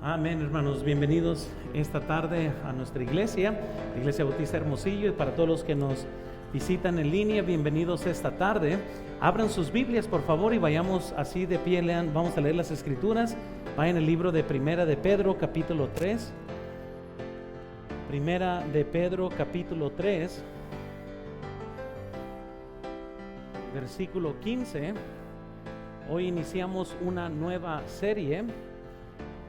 Amén, hermanos, bienvenidos esta tarde a nuestra iglesia, la Iglesia Bautista Hermosillo, y para todos los que nos visitan en línea, bienvenidos esta tarde. Abran sus Biblias, por favor, y vayamos así de pie, vamos a leer las Escrituras. Vayan al libro de Primera de Pedro, capítulo 3. Primera de Pedro, capítulo 3, versículo 15. Hoy iniciamos una nueva serie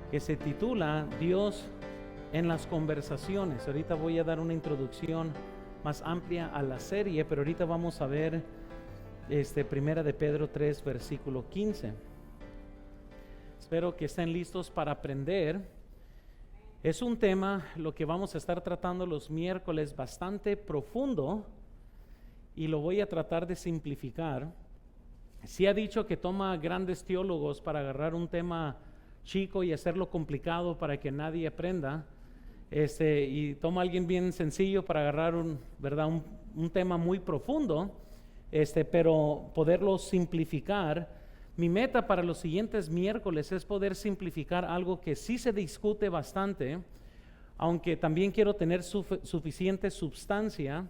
que se titula Dios en las conversaciones. Ahorita voy a dar una introducción más amplia a la serie, pero ahorita vamos a ver Primera de Pedro 3, versículo 15. Espero que estén listos para aprender. Es un tema, lo que vamos a estar tratando los miércoles, bastante profundo, y lo voy a tratar de simplificar. Sí ha dicho que toma grandes teólogos para agarrar un tema chico y hacerlo complicado para que nadie aprenda, y toma a alguien bien sencillo para agarrar un tema muy profundo, pero poderlo simplificar. Mi meta para los siguientes miércoles es poder simplificar algo que sí se discute bastante, aunque también quiero tener suficiente substancia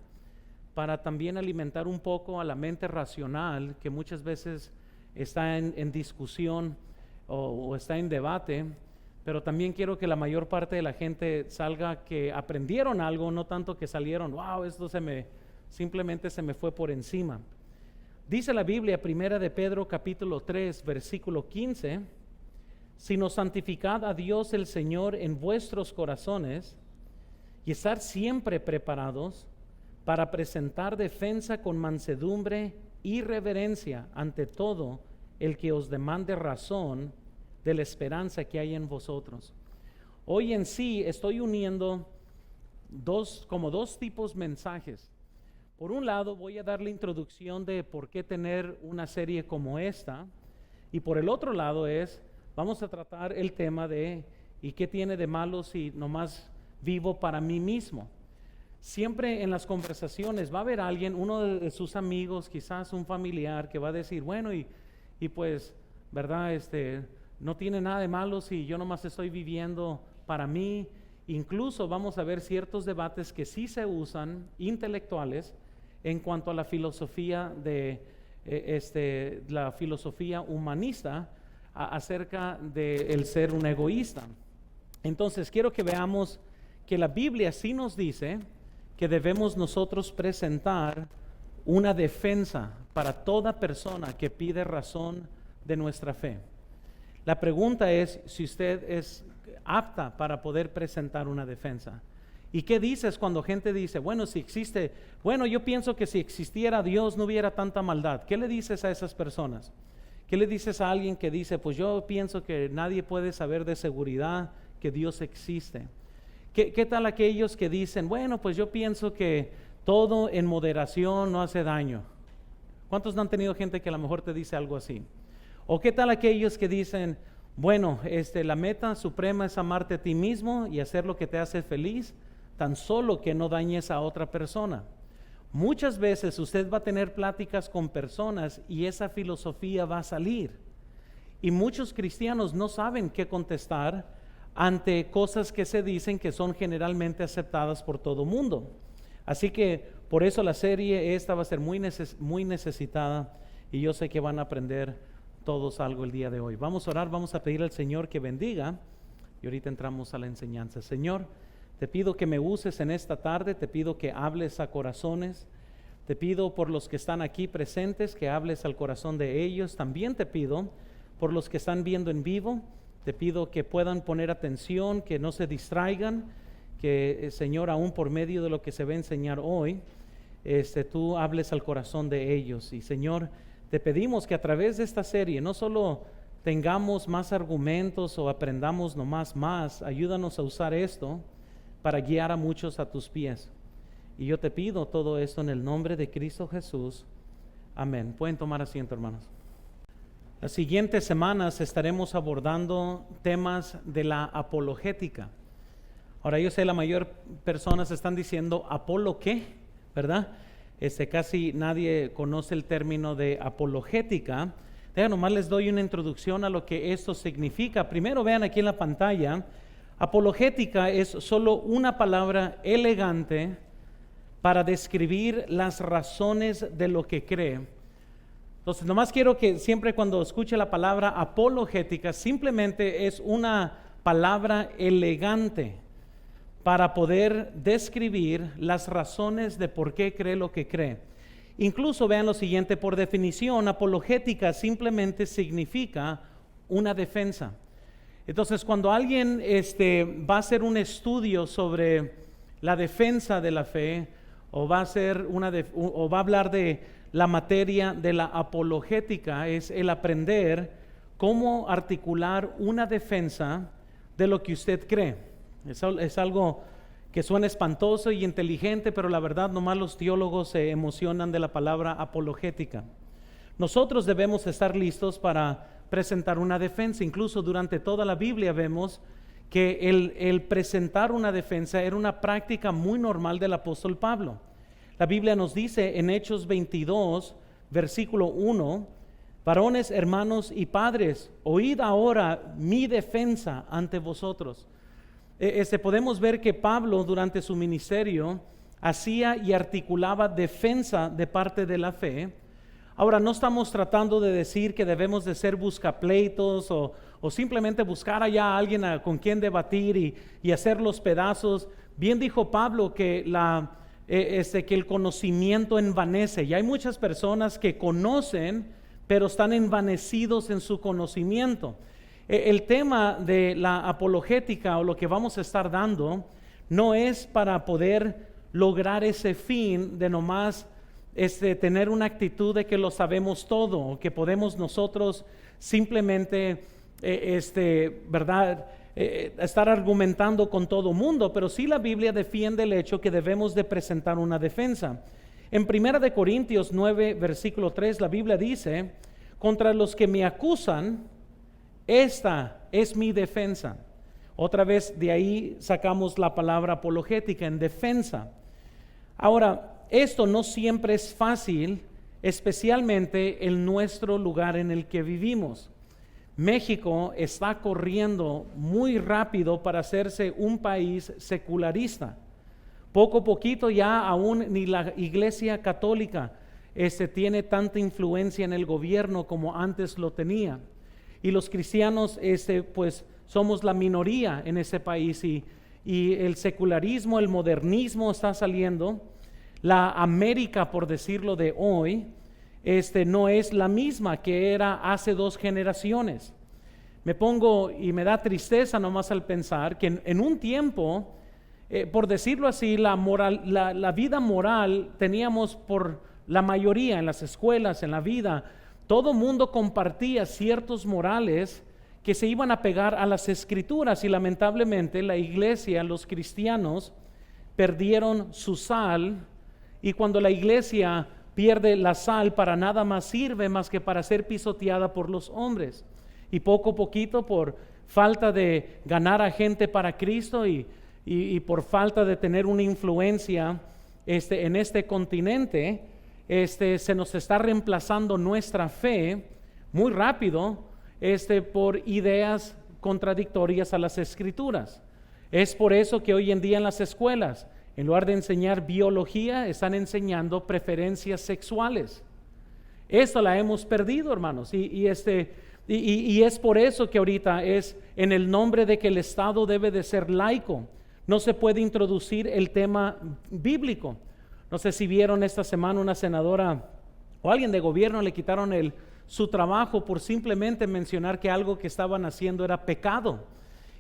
para también alimentar un poco a la mente racional, que muchas veces está en discusión o está en debate, pero también quiero que la mayor parte de la gente salga que aprendieron algo, no tanto que salieron, wow, esto simplemente se me fue por encima. Dice la Biblia, Primera de Pedro capítulo 3, versículo 15, sino santificad a Dios el Señor en vuestros corazones y estar siempre preparados para presentar defensa con mansedumbre y reverencia ante todo el que os demande razón de la esperanza que hay en vosotros. Hoy en sí estoy uniendo dos tipos de mensajes. Por un lado voy a dar la introducción de por qué tener una serie como esta, y por el otro lado vamos a tratar el tema de ¿y qué tiene de malo si nomás vivo para mí mismo? Siempre en las conversaciones va a haber alguien, uno de sus amigos, quizás un familiar, que va a decir, bueno, y pues, ¿verdad? No tiene nada de malo si yo nomás estoy viviendo para mí. Incluso vamos a ver ciertos debates que sí se usan, intelectuales, en cuanto a la filosofía la filosofía humanista acerca del ser un egoísta. Entonces, quiero que veamos que la Biblia sí nos dice que debemos nosotros presentar una defensa para toda persona que pide razón de nuestra fe. La pregunta es si usted es apta para poder presentar una defensa. ¿Y qué dices cuando gente dice, yo pienso que si existiera Dios no hubiera tanta maldad? ¿Qué le dices a esas personas? ¿Qué le dices a alguien que dice, pues yo pienso que nadie puede saber de seguridad que Dios existe? ¿Qué tal aquellos que dicen, pues yo pienso que todo en moderación no hace daño? ¿Cuántos no han tenido gente que a lo mejor te dice algo así? ¿O qué tal aquellos que dicen, la meta suprema es amarte a ti mismo y hacer lo que te hace feliz, tan solo que no dañes a otra persona? Muchas veces usted va a tener pláticas con personas y esa filosofía va a salir. Y muchos cristianos no saben qué contestar ante cosas que se dicen que son generalmente aceptadas por todo mundo. Así que por eso la serie esta va a ser muy necesitada, y yo sé que van a aprender todos algo el día de hoy. Vamos a orar, vamos a pedir al Señor que bendiga, y ahorita entramos a la enseñanza. Señor, te pido que me uses en esta tarde, te pido que hables a corazones, te pido por los que están aquí presentes, que hables al corazón de ellos. También te pido por los que están viendo en vivo, te pido que puedan poner atención, que no se distraigan, que Señor, aún por medio de lo que se va a enseñar hoy, tú hables al corazón de ellos. Y Señor, te pedimos que a través de esta serie no solo tengamos más argumentos o aprendamos nomás más, ayúdanos a usar esto para guiar a muchos a tus pies. Y yo te pido todo esto en el nombre de Cristo Jesús. Amén. Pueden tomar asiento, hermanos. Las siguientes semanas estaremos abordando temas de la apologética. Ahora yo sé, la mayor personas están diciendo, ¿apolo qué? ¿Verdad? Casi nadie conoce el término de apologética. Nomás les doy una introducción a lo que esto significa. Primero vean aquí en la pantalla, apologética es solo una palabra elegante para describir las razones de lo que cree. Entonces, nomás quiero que siempre cuando escuche la palabra apologética, simplemente es una palabra elegante para poder describir las razones de por qué cree lo que cree. Incluso vean lo siguiente, por definición, apologética simplemente significa una defensa. Entonces, cuando alguien va a hacer un estudio sobre la defensa de la fe, o va a hablar de la materia de la apologética, es el aprender cómo articular una defensa de lo que usted cree. Es algo que suena espantoso y inteligente, pero la verdad nomás los teólogos se emocionan de la palabra apologética. Nosotros debemos estar listos para presentar una defensa. Incluso durante toda la Biblia vemos que el presentar una defensa era una práctica muy normal del apóstol Pablo. La Biblia nos dice en Hechos 22, versículo 1, varones, hermanos y padres, oíd ahora mi defensa ante vosotros. Podemos ver que Pablo durante su ministerio hacía y articulaba defensa de parte de la fe. Ahora, no estamos tratando de decir que debemos de ser buscapleitos o simplemente buscar allá a alguien con quien debatir y hacer los pedazos. Bien dijo Pablo que el conocimiento envanece, y hay muchas personas que conocen pero están envanecidos en su conocimiento. El tema de la apologética o lo que vamos a estar dando no es para poder lograr ese fin de nomás tener una actitud de que lo sabemos todo, o que podemos nosotros simplemente estar argumentando con todo mundo, pero sí la Biblia defiende el hecho que debemos de presentar una defensa. En 1 Corintios 9, versículo 3, la Biblia dice, contra los que me acusan, esta es mi defensa. Otra vez de ahí sacamos la palabra apologética, en defensa. Ahora, esto no siempre es fácil, especialmente en nuestro lugar en el que vivimos. México está corriendo muy rápido para hacerse un país secularista. Poco a poquito ya aún ni la Iglesia Católica tiene tanta influencia en el gobierno como antes lo tenía. Y los cristianos pues somos la minoría en ese país, y el secularismo, el modernismo está saliendo. La América, por decirlo, de hoy no es la misma que era hace 2 generaciones. Me pongo y me da tristeza nomás al pensar que en un tiempo, por decirlo así, la vida moral teníamos por la mayoría en las escuelas, en la vida. Todo mundo compartía ciertos morales que se iban a pegar a las escrituras, y lamentablemente la iglesia, los cristianos, perdieron su sal, y cuando la iglesia pierde la sal, para nada más sirve más que para ser pisoteada por los hombres. Y poco a poquito, por falta de ganar a gente para Cristo y por falta de tener una influencia en este continente, se nos está reemplazando nuestra fe muy rápido por ideas contradictorias a las escrituras. Es por eso que hoy en día en las escuelas, en lugar de enseñar biología, están enseñando preferencias sexuales. Esto la hemos perdido, hermanos, y es por eso que ahorita es en el nombre de que el Estado debe de ser laico. No se puede introducir el tema bíblico. No sé si vieron esta semana una senadora o alguien de gobierno le quitaron su trabajo por simplemente mencionar que algo que estaban haciendo era pecado.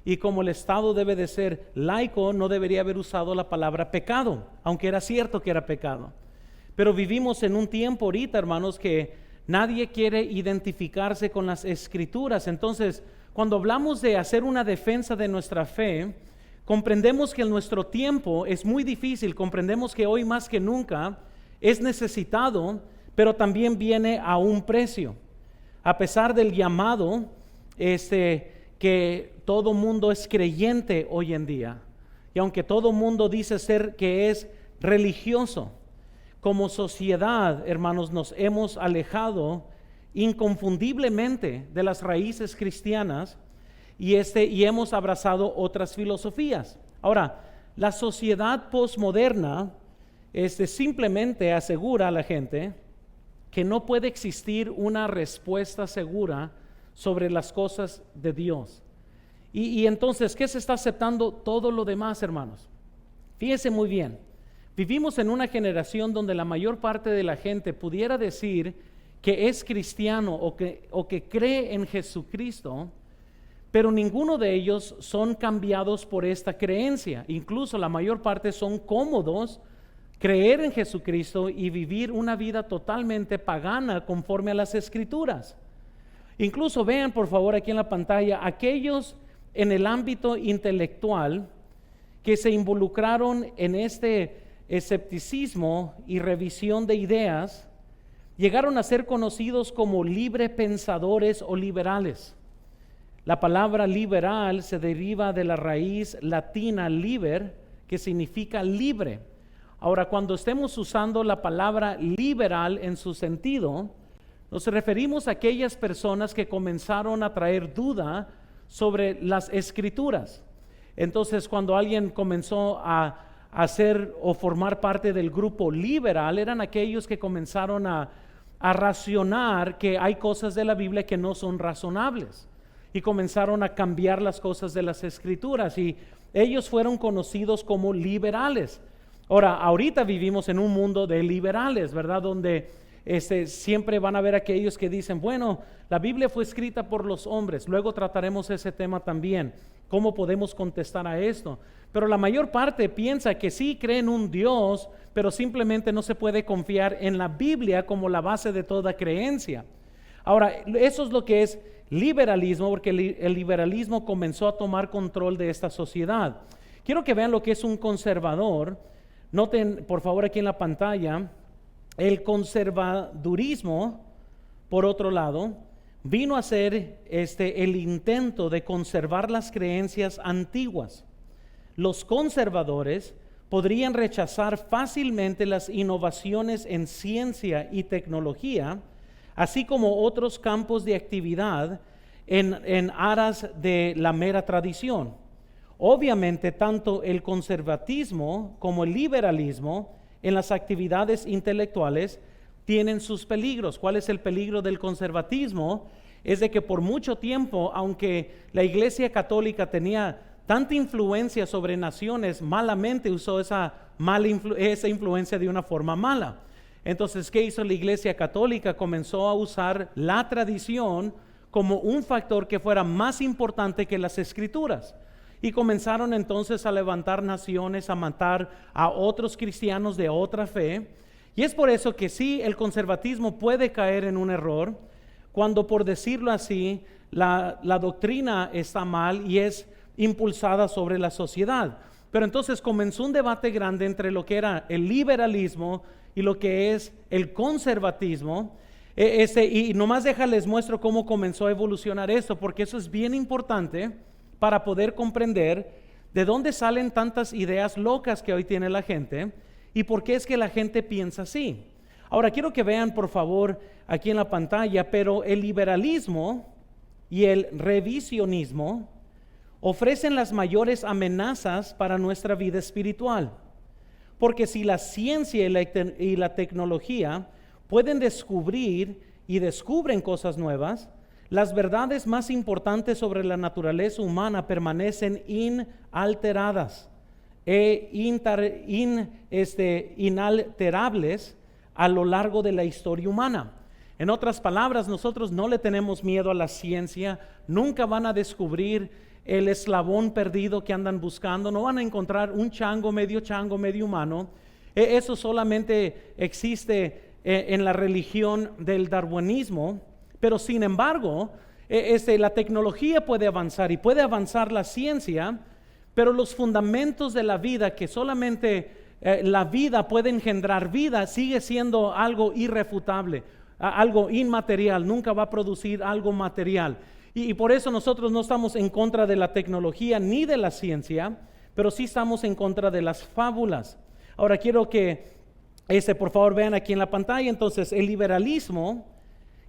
Y como el Estado debe de ser laico, no debería haber usado la palabra pecado, aunque era cierto que era pecado. Pero vivimos en un tiempo ahorita, hermanos, que nadie quiere identificarse con las escrituras. Entonces, cuando hablamos de hacer una defensa de nuestra fe, comprendemos que en nuestro tiempo es muy difícil, comprendemos que hoy más que nunca es necesitado, pero también viene a un precio. A pesar del llamado, que todo mundo es creyente hoy en día, y aunque todo mundo dice ser que es religioso, como sociedad, hermanos, nos hemos alejado inconfundiblemente de las raíces cristianas y hemos abrazado otras filosofías. Ahora, la sociedad posmoderna simplemente asegura a la gente que no puede existir una respuesta segura sobre las cosas de Dios. Y entonces, ¿qué se está aceptando? Todo lo demás, hermanos. Fíjense muy bien, vivimos en una generación donde la mayor parte de la gente pudiera decir que es cristiano o que cree en Jesucristo, pero ninguno de ellos son cambiados por esta creencia. Incluso la mayor parte son cómodos creer en Jesucristo y vivir una vida totalmente pagana conforme a las Escrituras. Incluso vean por favor aquí en la pantalla aquellos en el ámbito intelectual que se involucraron en este escepticismo y revisión de ideas, llegaron a ser conocidos como librepensadores o liberales. La palabra liberal se deriva de la raíz latina liber, que significa libre. Ahora, cuando estemos usando la palabra liberal en su sentido, nos referimos a aquellas personas que comenzaron a traer duda sobre las Escrituras. Entonces, cuando alguien comenzó a hacer o formar parte del grupo liberal, eran aquellos que comenzaron a razonar que hay cosas de la Biblia que no son razonables y comenzaron a cambiar las cosas de las Escrituras y ellos fueron conocidos como liberales. Ahora, ahorita vivimos en un mundo de liberales, ¿verdad? Donde siempre van a haber aquellos que dicen, bueno, la Biblia fue escrita por los hombres. Luego trataremos ese tema también, cómo podemos contestar a esto. Pero la mayor parte piensa que sí cree en un Dios, pero simplemente no se puede confiar en la Biblia como la base de toda creencia. Ahora, eso es lo que es liberalismo, porque el liberalismo comenzó a tomar control de esta sociedad. Quiero que vean lo que es un conservador. Noten, por favor, aquí en la pantalla, el conservadurismo, por otro lado, vino a ser el intento de conservar las creencias antiguas. Los conservadores podrían rechazar fácilmente las innovaciones en ciencia y tecnología, así como otros campos de actividad en aras de la mera tradición. Obviamente, tanto el conservatismo como el liberalismo en las actividades intelectuales tienen sus peligros. ¿Cuál es el peligro del conservatismo? Es de que por mucho tiempo, aunque la Iglesia Católica tenía tanta influencia sobre naciones, malamente usó esa influencia de una forma mala. Entonces, ¿qué hizo la Iglesia Católica? Comenzó a usar la tradición como un factor que fuera más importante que las Escrituras. Y comenzaron entonces a levantar naciones, a matar a otros cristianos de otra fe. Y es por eso que sí, el conservatismo puede caer en un error cuando, por decirlo así, la doctrina está mal y es impulsada sobre la sociedad. Pero entonces comenzó un debate grande entre lo que era el liberalismo y lo que es el conservatismo. Y nomás déjales muestro cómo comenzó a evolucionar esto, porque eso es bien importante para poder comprender de dónde salen tantas ideas locas que hoy tiene la gente y por qué es que la gente piensa así. Ahora quiero que vean por favor aquí en la pantalla, pero el liberalismo y el revisionismo ofrecen las mayores amenazas para nuestra vida espiritual, porque si la ciencia y la tecnología pueden descubrir y descubren cosas nuevas, las verdades más importantes sobre la naturaleza humana permanecen inalteradas e inalterables a lo largo de la historia humana. En otras palabras, nosotros no le tenemos miedo a la ciencia, nunca van a descubrir el eslabón perdido que andan buscando, no van a encontrar un chango, medio humano. Eso solamente existe en la religión del darwinismo. Pero sin embargo, la tecnología puede avanzar y puede avanzar la ciencia, pero los fundamentos de la vida, que solamente la vida puede engendrar vida, sigue siendo algo irrefutable, algo inmaterial, nunca va a producir algo material. Y por eso nosotros no estamos en contra de la tecnología ni de la ciencia, pero sí estamos en contra de las fábulas. Ahora quiero que por favor vean aquí en la pantalla. Entonces, el liberalismo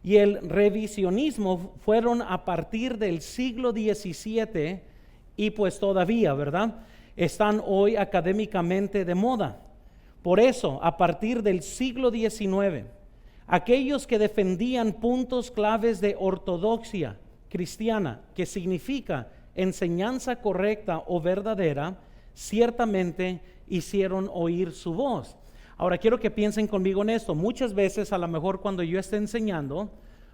y el revisionismo fueron a partir del siglo XVII y pues todavía, ¿verdad? Están hoy académicamente de moda. Por eso, a partir del siglo XIX, aquellos que defendían puntos claves de ortodoxia cristiana, que significa enseñanza correcta o verdadera, ciertamente hicieron oír su voz. Ahora quiero que piensen conmigo en esto. Muchas veces, a lo mejor cuando yo esté enseñando,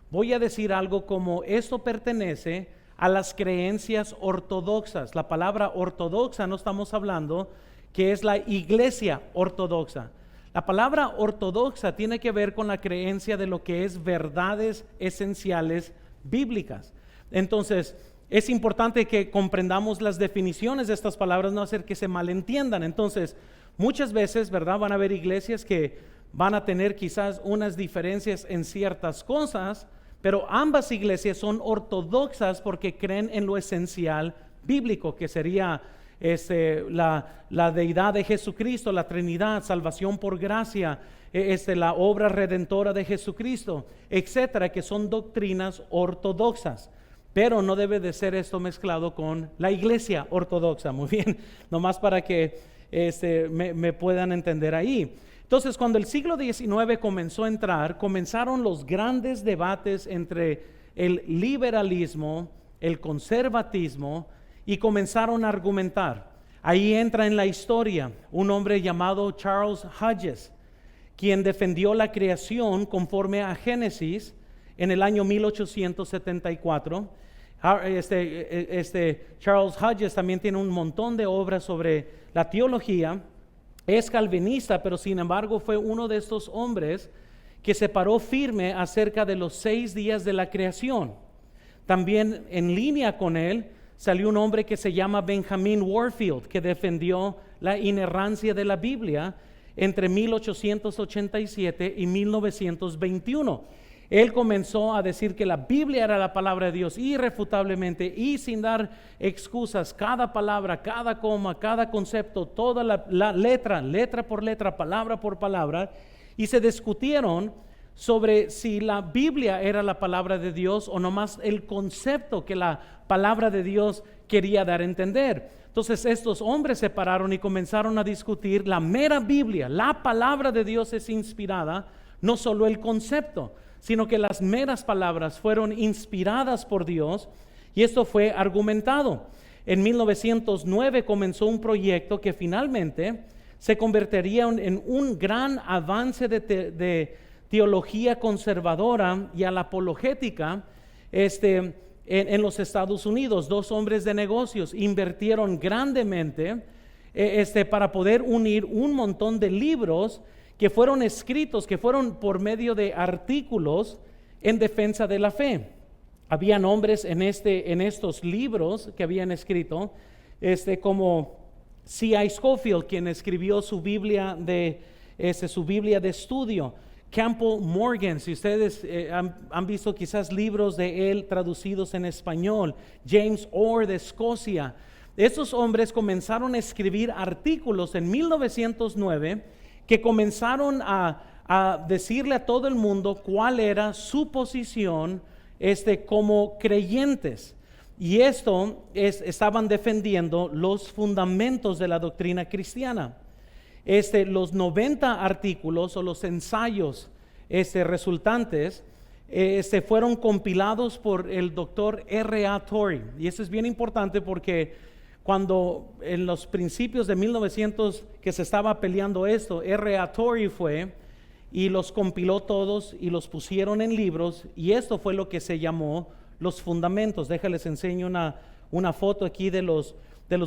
voy a decir algo como: esto pertenece a las creencias ortodoxas. La palabra ortodoxa no estamos hablando que es la iglesia ortodoxa. La palabra ortodoxa tiene que ver con la creencia de lo que es verdades esenciales bíblicas. Entonces, es importante que comprendamos las definiciones de estas palabras, no hacer que se malentiendan. Entonces, muchas veces, ¿verdad?, van a haber iglesias que van a tener quizás unas diferencias en ciertas cosas, pero ambas iglesias son ortodoxas porque creen en lo esencial bíblico, que sería la deidad de Jesucristo, la Trinidad, salvación por gracia, la obra redentora de Jesucristo, etcétera, que son doctrinas ortodoxas. Pero no debe de ser esto mezclado con la iglesia ortodoxa. Muy bien, nomás para que me puedan entender ahí. Entonces, cuando el siglo XIX comenzó a entrar, comenzaron los grandes debates entre el liberalismo, el conservatismo, y comenzaron a argumentar. Ahí entra en la historia un hombre llamado Charles Hodges, quien defendió la creación conforme a Génesis en el año 1874. Charles Hodges también tiene un montón de obras sobre la teología. Es calvinista, pero sin embargo fue uno de estos hombres que se paró firme acerca de los 6 días de la creación. También en línea con él salió un hombre que se llama Benjamin Warfield, que defendió la inerrancia de la Biblia entre 1887 y 1921. Él comenzó a decir que la Biblia era la palabra de Dios irrefutablemente y sin dar excusas. Cada palabra, cada coma, cada concepto, toda la letra por letra, palabra por palabra. Y se discutieron sobre si la Biblia era la palabra de Dios o nomás el concepto que la palabra de Dios quería dar a entender. Entonces estos hombres se pararon y comenzaron a discutir la mera Biblia. La palabra de Dios es inspirada, no solo el concepto, sino que las meras palabras fueron inspiradas por Dios, y esto fue argumentado. En 1909 comenzó un proyecto que finalmente se convertiría en un gran avance de teología conservadora y a la apologética en los Estados Unidos. 2 hombres de negocios invirtieron grandemente para poder unir un montón de libros que fueron escritos, que fueron por medio de artículos en defensa de la fe. Habían hombres en estos libros que habían escrito, como C.I. Scofield, quien escribió su Biblia de estudio. Campbell Morgan, si ustedes han visto quizás libros de él traducidos en español. James Orr de Escocia. Estos hombres comenzaron a escribir artículos en 1909 que comenzaron a decirle a todo el mundo cuál era su posición como creyentes. Y estaban defendiendo los fundamentos de la doctrina cristiana. Los 90 artículos o los ensayos resultantes fueron compilados por el doctor R.A. Torrey. Y eso es bien importante porque cuando en los principios de 1900 que se estaba peleando esto, R.A. Torrey fue y los compiló todos y los pusieron en libros, y esto fue lo que se llamó los fundamentos. Déjales enseño una foto aquí de los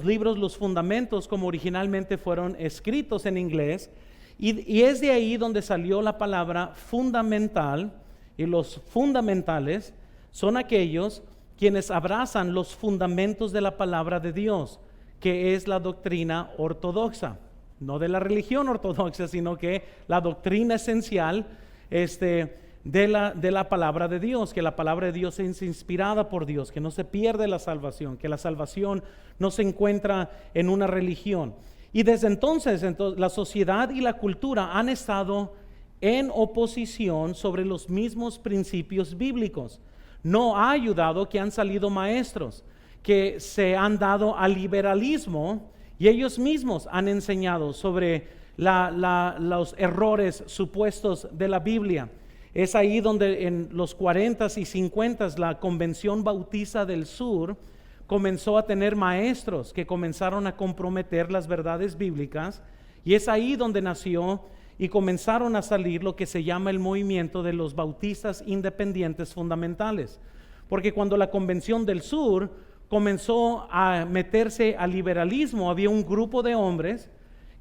libros, los fundamentos como originalmente fueron escritos en inglés, y es de ahí donde salió la palabra fundamental. Y los fundamentales son aquellos quienes abrazan los fundamentos de la palabra de Dios, que es la doctrina ortodoxa, no de la religión ortodoxa, sino que la doctrina esencial de la palabra de Dios, que la palabra de Dios es inspirada por Dios, que no se pierde la salvación, que la salvación no se encuentra en una religión. Y desde entonces la sociedad y la cultura han estado en oposición sobre los mismos principios bíblicos. No ha ayudado que han salido maestros que se han dado al liberalismo y ellos mismos han enseñado sobre los errores supuestos de la Biblia. Es ahí donde en los 40s y 50s la Convención Bautista del Sur comenzó a tener maestros que comenzaron a comprometer las verdades bíblicas, y es ahí donde nació y comenzaron a salir lo que se llama el movimiento de los bautistas independientes fundamentales. Porque cuando la Convención del Sur comenzó a meterse al liberalismo, había un grupo de hombres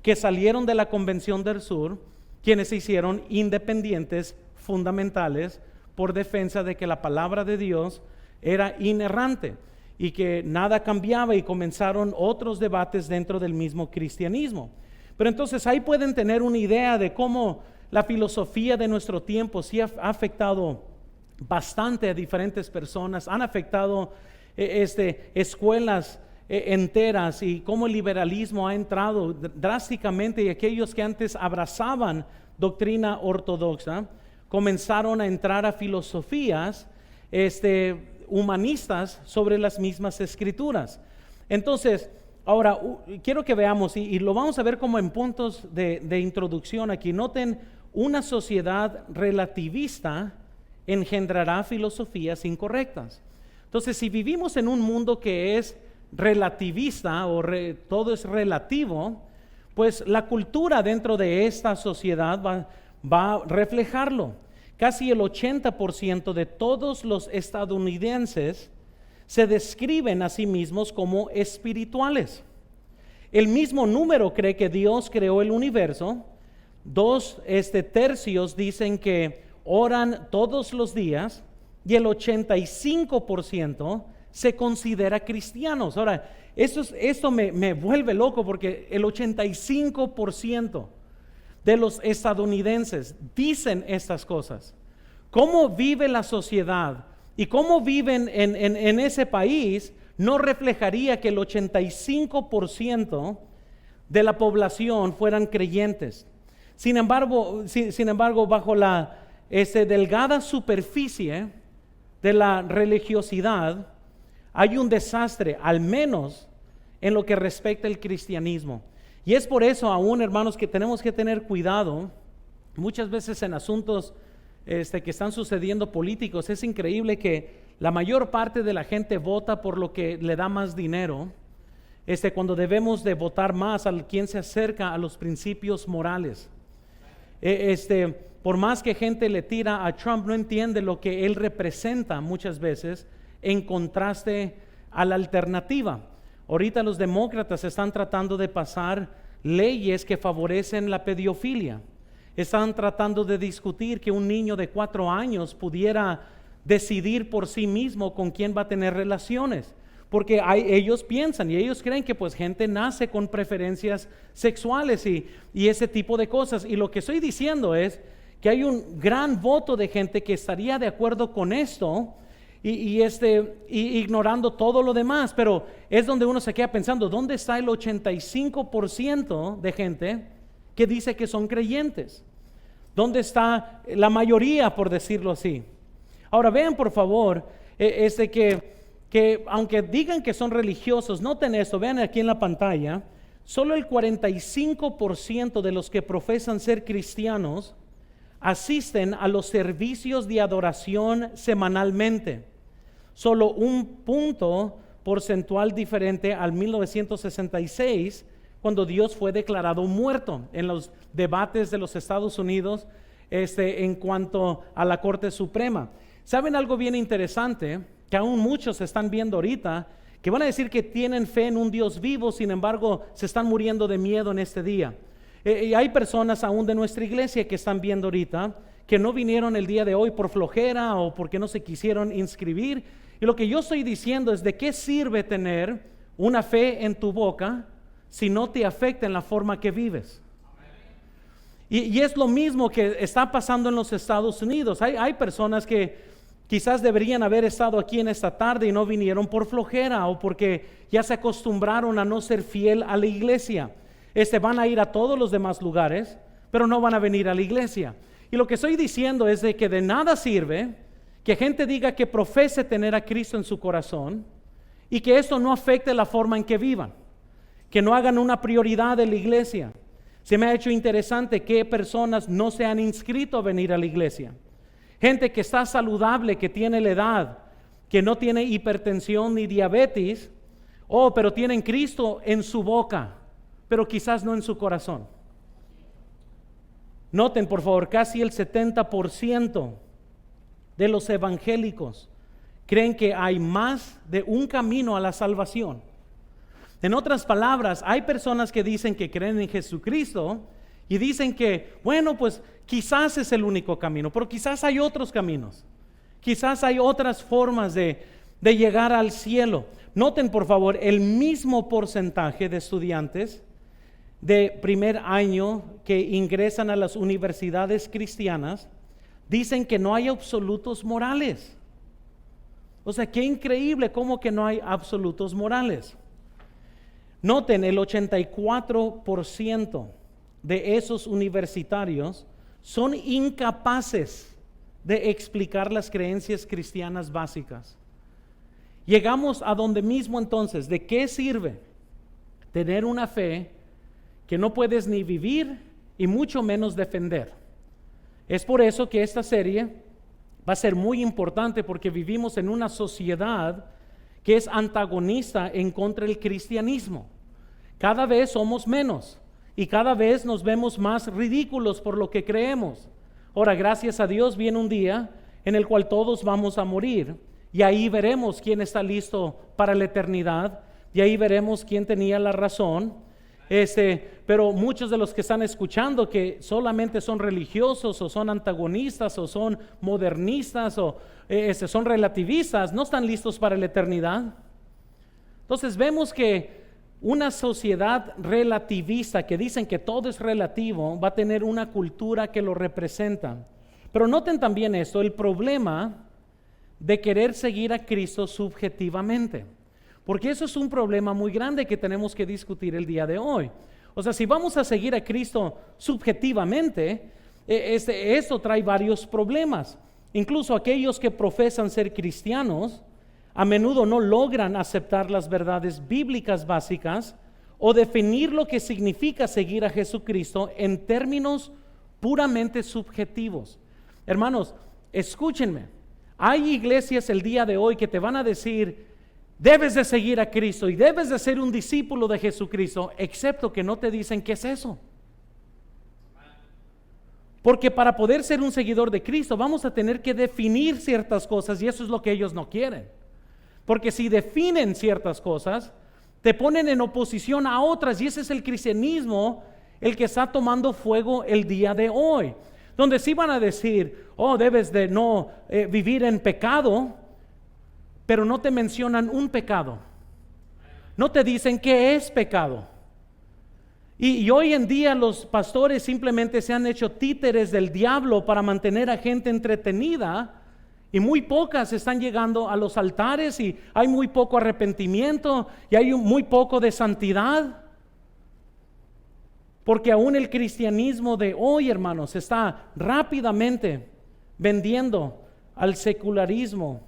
que salieron de la Convención del Sur, quienes se hicieron independientes fundamentales por defensa de que la palabra de Dios era inerrante y que nada cambiaba, y comenzaron otros debates dentro del mismo cristianismo. Pero entonces ahí pueden tener una idea de cómo la filosofía de nuestro tiempo sí ha afectado bastante a diferentes personas, han afectado escuelas enteras, y cómo el liberalismo ha entrado drásticamente, y aquellos que antes abrazaban doctrina ortodoxa comenzaron a entrar a filosofías humanistas sobre las mismas escrituras. Entonces, ahora quiero que veamos, y lo vamos a ver como en puntos de introducción aquí. Noten, una sociedad relativista engendrará filosofías incorrectas. Entonces, si vivimos en un mundo que es relativista todo es relativo, pues la cultura dentro de esta sociedad va a reflejarlo. Casi el 80% de todos los estadounidenses se describen a sí mismos como espirituales. El mismo número cree que Dios creó el universo. 2 tercios dicen que oran todos los días, y el 85% se considera cristianos. Ahora, esto me vuelve loco, porque el 85% de los estadounidenses dicen estas cosas. ¿Cómo vive la sociedad y cómo viven en ese país? No reflejaría que el 85% de la población fueran creyentes. Sin embargo, bajo la delgada superficie de la religiosidad hay un desastre, al menos en lo que respecta al cristianismo. Y es por eso aún, hermanos, que tenemos que tener cuidado. Muchas veces en asuntos que están sucediendo políticos, es increíble que la mayor parte de la gente vota por lo que le da más dinero, cuando debemos de votar más a quien se acerca a los principios morales. Por más que gente le tira a Trump, no entiende lo que él representa muchas veces en contraste a la alternativa. Ahorita los demócratas están tratando de pasar leyes que favorecen la pedofilia. Están tratando de discutir que un niño de 4 años pudiera decidir por sí mismo con quién va a tener relaciones, porque ellos piensan y ellos creen que pues gente nace con preferencias sexuales y ese tipo de cosas. Y lo que estoy diciendo es que hay un gran voto de gente que estaría de acuerdo con esto y ignorando todo lo demás. Pero es donde uno se queda pensando, ¿dónde está el 85% de gente que dice que son creyentes? ¿Dónde está la mayoría, por decirlo así? Ahora vean por favor, que aunque digan que son religiosos, noten esto, vean aquí en la pantalla, solo el 45% de los que profesan ser cristianos asisten a los servicios de adoración semanalmente. Solo un punto porcentual diferente al 1966, cuando Dios fue declarado muerto en los debates de los Estados Unidos en cuanto a la Corte Suprema. ¿Saben algo bien interesante? Que aún muchos están viendo ahorita, que van a decir que tienen fe en un Dios vivo, sin embargo se están muriendo de miedo en este día. Y hay personas aún de nuestra iglesia que están viendo ahorita, que no vinieron el día de hoy por flojera o porque no se quisieron inscribir. Y lo que yo estoy diciendo es, ¿de qué sirve tener una fe en tu boca si no te afecta en la forma que vives? Y es lo mismo que está pasando en los Estados Unidos. Hay personas que quizás deberían haber estado aquí en esta tarde y no vinieron por flojera o porque ya se acostumbraron a no ser fiel a la iglesia. Van a ir a todos los demás lugares, pero no van a venir a la iglesia. Y lo que estoy diciendo es de que de nada sirve que gente diga que profese tener a Cristo en su corazón y que esto no afecte la forma en que vivan, que no hagan una prioridad de la iglesia. Se me ha hecho interesante que personas no se han inscrito a venir a la iglesia. Gente que está saludable, que tiene la edad, que no tiene hipertensión ni diabetes, pero tienen Cristo en su boca, pero quizás no en su corazón. Noten por favor, casi el 70% de los evangélicos creen que hay más de un camino a la salvación. En otras palabras, hay personas que dicen que creen en Jesucristo y dicen que, bueno, pues quizás es el único camino, pero quizás hay otros caminos. Quizás hay otras formas de llegar al cielo. Noten por favor, el mismo porcentaje de estudiantes de primer año que ingresan a las universidades cristianas dicen que no hay absolutos morales. O sea, qué increíble, cómo que no hay absolutos morales. Noten, el 84% de esos universitarios son incapaces de explicar las creencias cristianas básicas. Llegamos a donde mismo entonces, ¿de qué sirve tener una fe que no puedes ni vivir y mucho menos defender? Es por eso que esta serie va a ser muy importante, porque vivimos en una sociedad que es antagonista en contra del cristianismo. Cada vez somos menos y cada vez nos vemos más ridículos por lo que creemos. Ahora, gracias a Dios, viene un día en el cual todos vamos a morir, y ahí veremos quién está listo para la eternidad, y ahí veremos quién tenía la razón. Pero muchos de los que están escuchando que solamente son religiosos o son antagonistas o son modernistas o son relativistas, no están listos para la eternidad. Entonces vemos que una sociedad relativista que dicen que todo es relativo va a tener una cultura que lo representa. Pero noten también esto, el problema de querer seguir a Cristo subjetivamente, porque eso es un problema muy grande que tenemos que discutir el día de hoy. O sea, si vamos a seguir a Cristo subjetivamente, esto trae varios problemas. Incluso aquellos que profesan ser cristianos a menudo no logran aceptar las verdades bíblicas básicas o definir lo que significa seguir a Jesucristo en términos puramente subjetivos. Hermanos, escúchenme. Hay iglesias el día de hoy que te van a decir: debes de seguir a Cristo y debes de ser un discípulo de Jesucristo, excepto que no te dicen qué es eso. Porque para poder ser un seguidor de Cristo vamos a tener que definir ciertas cosas, y eso es lo que ellos no quieren. Porque si definen ciertas cosas, te ponen en oposición a otras, y ese es el cristianismo el que está tomando fuego el día de hoy. Donde sí van a decir: debes de no vivir en pecado, pero no te mencionan un pecado. No te dicen qué es pecado. Y hoy en día los pastores simplemente se han hecho títeres del diablo para mantener a gente entretenida, y muy pocas están llegando a los altares, y hay muy poco arrepentimiento y hay muy poco de santidad. Porque aún el cristianismo de hoy, hermanos, está rápidamente vendiendo al secularismo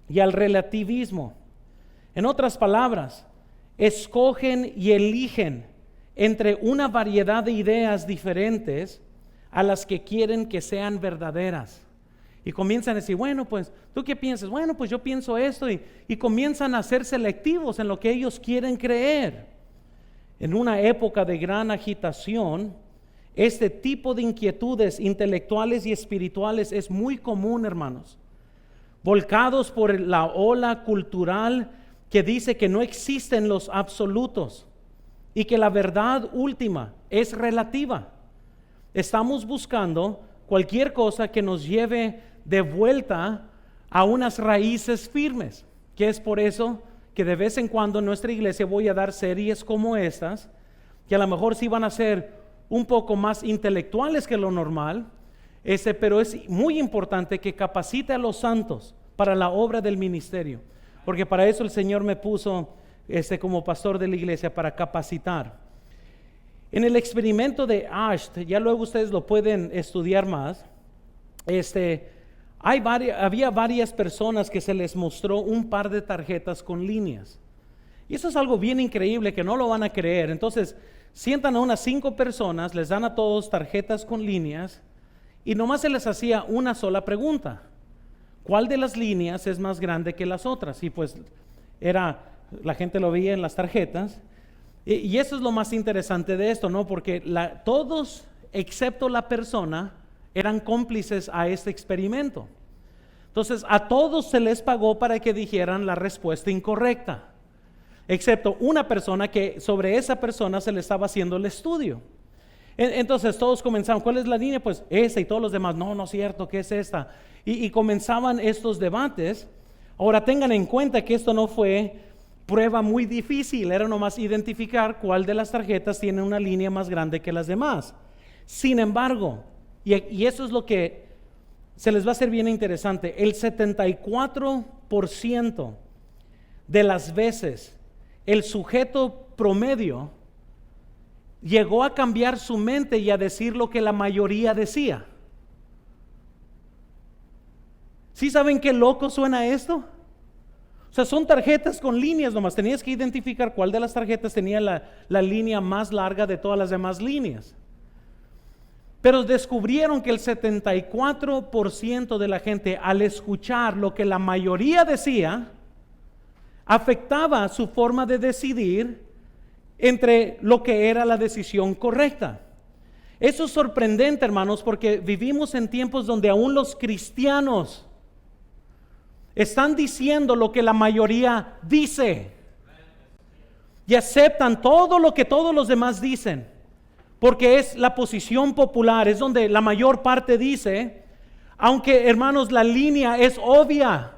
y al relativismo. En otras palabras, escogen y eligen entre una variedad de ideas diferentes a las que quieren que sean verdaderas. Y comienzan a decir: bueno, pues, ¿tú qué piensas? Bueno, pues yo pienso esto, y comienzan a ser selectivos en lo que ellos quieren creer. En una época de gran agitación, este tipo de inquietudes intelectuales y espirituales es muy común, hermanos. Volcados por la ola cultural que dice que no existen los absolutos y que la verdad última es relativa. Estamos buscando cualquier cosa que nos lleve de vuelta a unas raíces firmes, que es por eso que de vez en cuando en nuestra iglesia voy a dar series como estas, que a lo mejor sí van a ser un poco más intelectuales que lo normal, pero es muy importante que capacite a los santos para la obra del ministerio, porque para eso el Señor me puso como pastor de la iglesia, para capacitar. En el experimento de Asht, ya luego ustedes lo pueden estudiar más, había varias personas que se les mostró un par de tarjetas con líneas. Y eso es algo bien increíble que no lo van a creer. Entonces, sientan a unas 5 personas, les dan a todos tarjetas con líneas y nomás se les hacía una sola pregunta: ¿cuál de las líneas es más grande que las otras? Y pues la gente lo veía en las tarjetas. Y eso es lo más interesante de esto, ¿no? Porque todos, excepto la persona, eran cómplices a este experimento. Entonces, a todos se les pagó para que dijeran la respuesta incorrecta, excepto una persona, que sobre esa persona se le estaba haciendo el estudio. Entonces todos comenzaron: ¿cuál es la línea? Pues esa. Y todos los demás: no es cierto, ¿qué es esta? Y comenzaban estos debates. Ahora tengan en cuenta que esto no fue prueba muy difícil, era nomás identificar cuál de las tarjetas tiene una línea más grande que las demás. Sin embargo, y eso es lo que se les va a hacer bien interesante, el 74% de las veces el sujeto promedio llegó a cambiar su mente y a decir lo que la mayoría decía. ¿Sí saben qué loco suena esto? O sea, son tarjetas con líneas nomás. Tenías que identificar cuál de las tarjetas tenía la línea más larga de todas las demás líneas. Pero descubrieron que el 74% de la gente, al escuchar lo que la mayoría decía, afectaba su forma de decidir entre lo que era la decisión correcta. Eso es sorprendente, hermanos, porque vivimos en tiempos donde aún los cristianos están diciendo lo que la mayoría dice y aceptan todo lo que todos los demás dicen, porque es la posición popular, es donde la mayor parte dice, aunque, hermanos, la línea es obvia,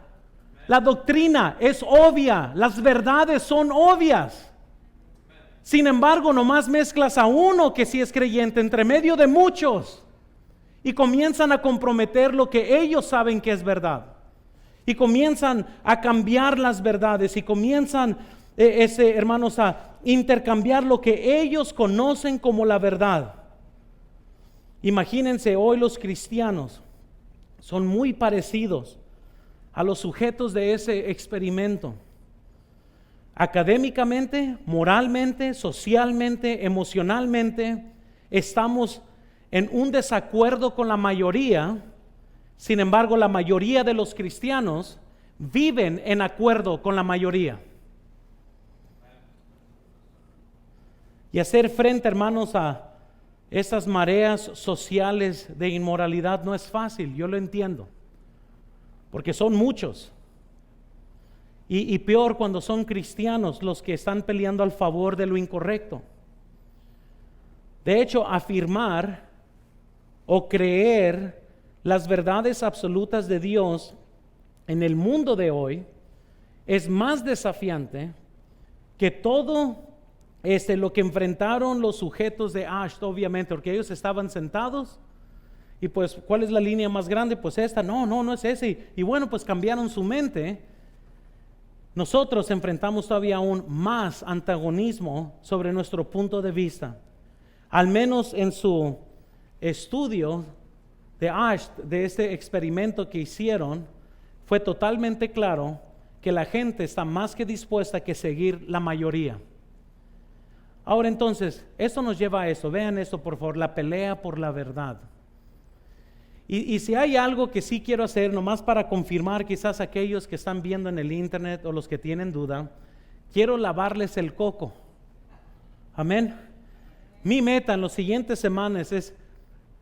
la doctrina es obvia, las verdades son obvias. Sin embargo, nomás mezclas a uno que sí es creyente entre medio de muchos y comienzan a comprometer lo que ellos saben que es verdad. Y comienzan a cambiar las verdades y comienzan, hermanos, a intercambiar lo que ellos conocen como la verdad. Imagínense, hoy los cristianos son muy parecidos a los sujetos de ese experimento. Académicamente, moralmente, socialmente, emocionalmente, estamos en un desacuerdo con la mayoría. Sin embargo, la mayoría de los cristianos viven en acuerdo con la mayoría. Y hacer frente, hermanos, a esas mareas sociales de inmoralidad no es fácil, yo lo entiendo, porque son muchos. Y peor cuando son cristianos los que están peleando al favor de lo incorrecto. De hecho, afirmar o creer las verdades absolutas de Dios en el mundo de hoy es más desafiante que todo lo que enfrentaron los sujetos de Ashdod, obviamente, porque ellos estaban sentados y pues, ¿cuál es la línea más grande? Pues esta. No es esa. Y bueno, pues cambiaron su mente. Nosotros enfrentamos todavía aún más antagonismo sobre nuestro punto de vista. Al menos en su estudio de Ashdod, de este experimento que hicieron, fue totalmente claro que la gente está más que dispuesta a seguir la mayoría. Ahora entonces, esto nos lleva a esto. Vean esto, por favor, la pelea por la verdad. Y si hay algo que sí quiero hacer, nomás para confirmar quizás aquellos que están viendo en el internet o los que tienen duda, quiero lavarles el coco. Amén. Mi meta en las siguientes semanas es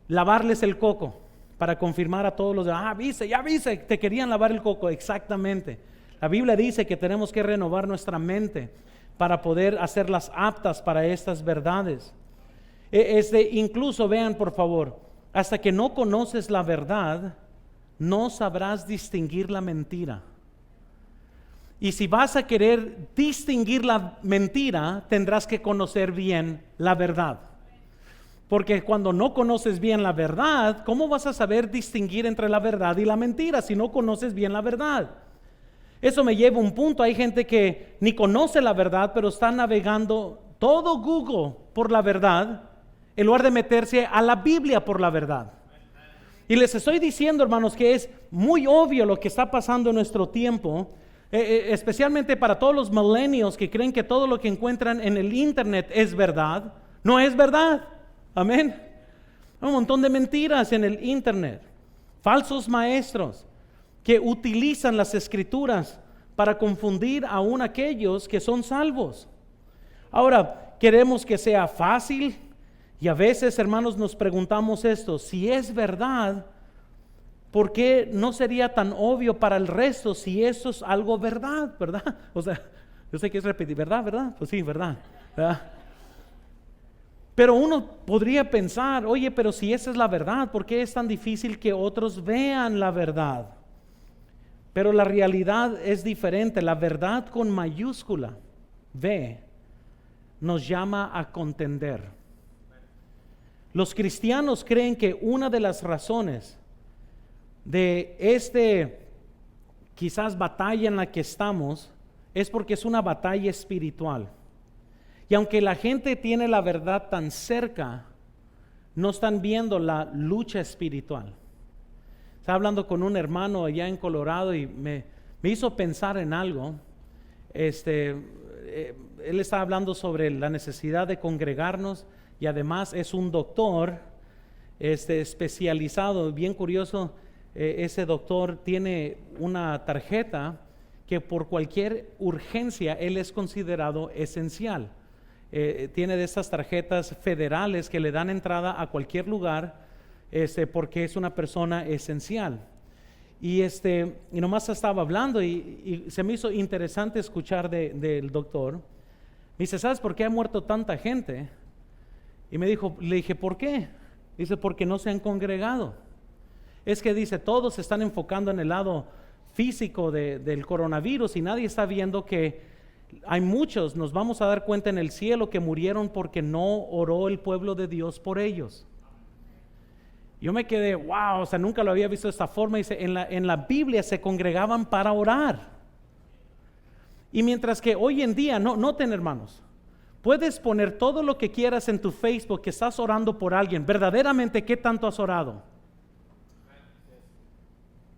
lavarles el coco para confirmar a todos los demás. Ya viste, te querían lavar el coco. Exactamente. La Biblia dice que tenemos que renovar nuestra mente para poder hacerlas aptas para estas verdades. Incluso vean, por favor, hasta que no conoces la verdad, no sabrás distinguir la mentira. Y si vas a querer distinguir la mentira, tendrás que conocer bien la verdad. Porque cuando no conoces bien la verdad, ¿cómo vas a saber distinguir entre la verdad y la mentira si no conoces bien la verdad? Eso me lleva a un punto. Hay gente que ni conoce la verdad, pero está navegando todo Google por la verdad, en lugar de meterse a la Biblia por la verdad. Y les estoy diciendo, hermanos, que es muy obvio lo que está pasando en nuestro tiempo, especialmente para todos los millennials que creen que todo lo que encuentran en el internet es verdad. No es verdad. Amén. Hay un montón de mentiras en el internet. Falsos maestros que utilizan las escrituras para confundir aún aquellos que son salvos. Ahora, queremos que sea fácil. Y a veces, hermanos, nos preguntamos esto: si es verdad, ¿por qué no sería tan obvio para el resto si eso es algo verdad? ¿Verdad? O sea, yo sé que es repetir, ¿verdad? Pues sí, ¿verdad? Pero uno podría pensar, oye, pero si esa es la verdad, ¿por qué es tan difícil que otros vean la verdad? Pero la realidad es diferente. La verdad con mayúscula, V, nos llama a contender. Los cristianos creen que una de las razones de quizás batalla en la que estamos es porque es una batalla espiritual. Y aunque la gente tiene la verdad tan cerca, no están viendo la lucha espiritual. Estaba hablando con un hermano allá en Colorado y me hizo pensar en algo. Él estaba hablando sobre la necesidad de congregarnos. Y además es un doctor especializado, bien curioso. Ese doctor tiene una tarjeta que por cualquier urgencia él es considerado esencial. Tiene de esas tarjetas federales que le dan entrada a cualquier lugar porque es una persona esencial. Y nomás estaba hablando y se me hizo interesante escuchar del doctor. Me dice, ¿sabes por qué ha muerto tanta gente? Y le dije, ¿por qué? Dice, porque no se han congregado. Es que dice, todos se están enfocando en el lado físico del coronavirus y nadie está viendo que hay muchos, nos vamos a dar cuenta en el cielo, que murieron porque no oró el pueblo de Dios por ellos. Yo me quedé, wow, o sea, nunca lo había visto de esta forma. Dice, en la Biblia se congregaban para orar. Y mientras que hoy en día, noten, hermanos, puedes poner todo lo que quieras en tu Facebook que estás orando por alguien. Verdaderamente, ¿qué tanto has orado?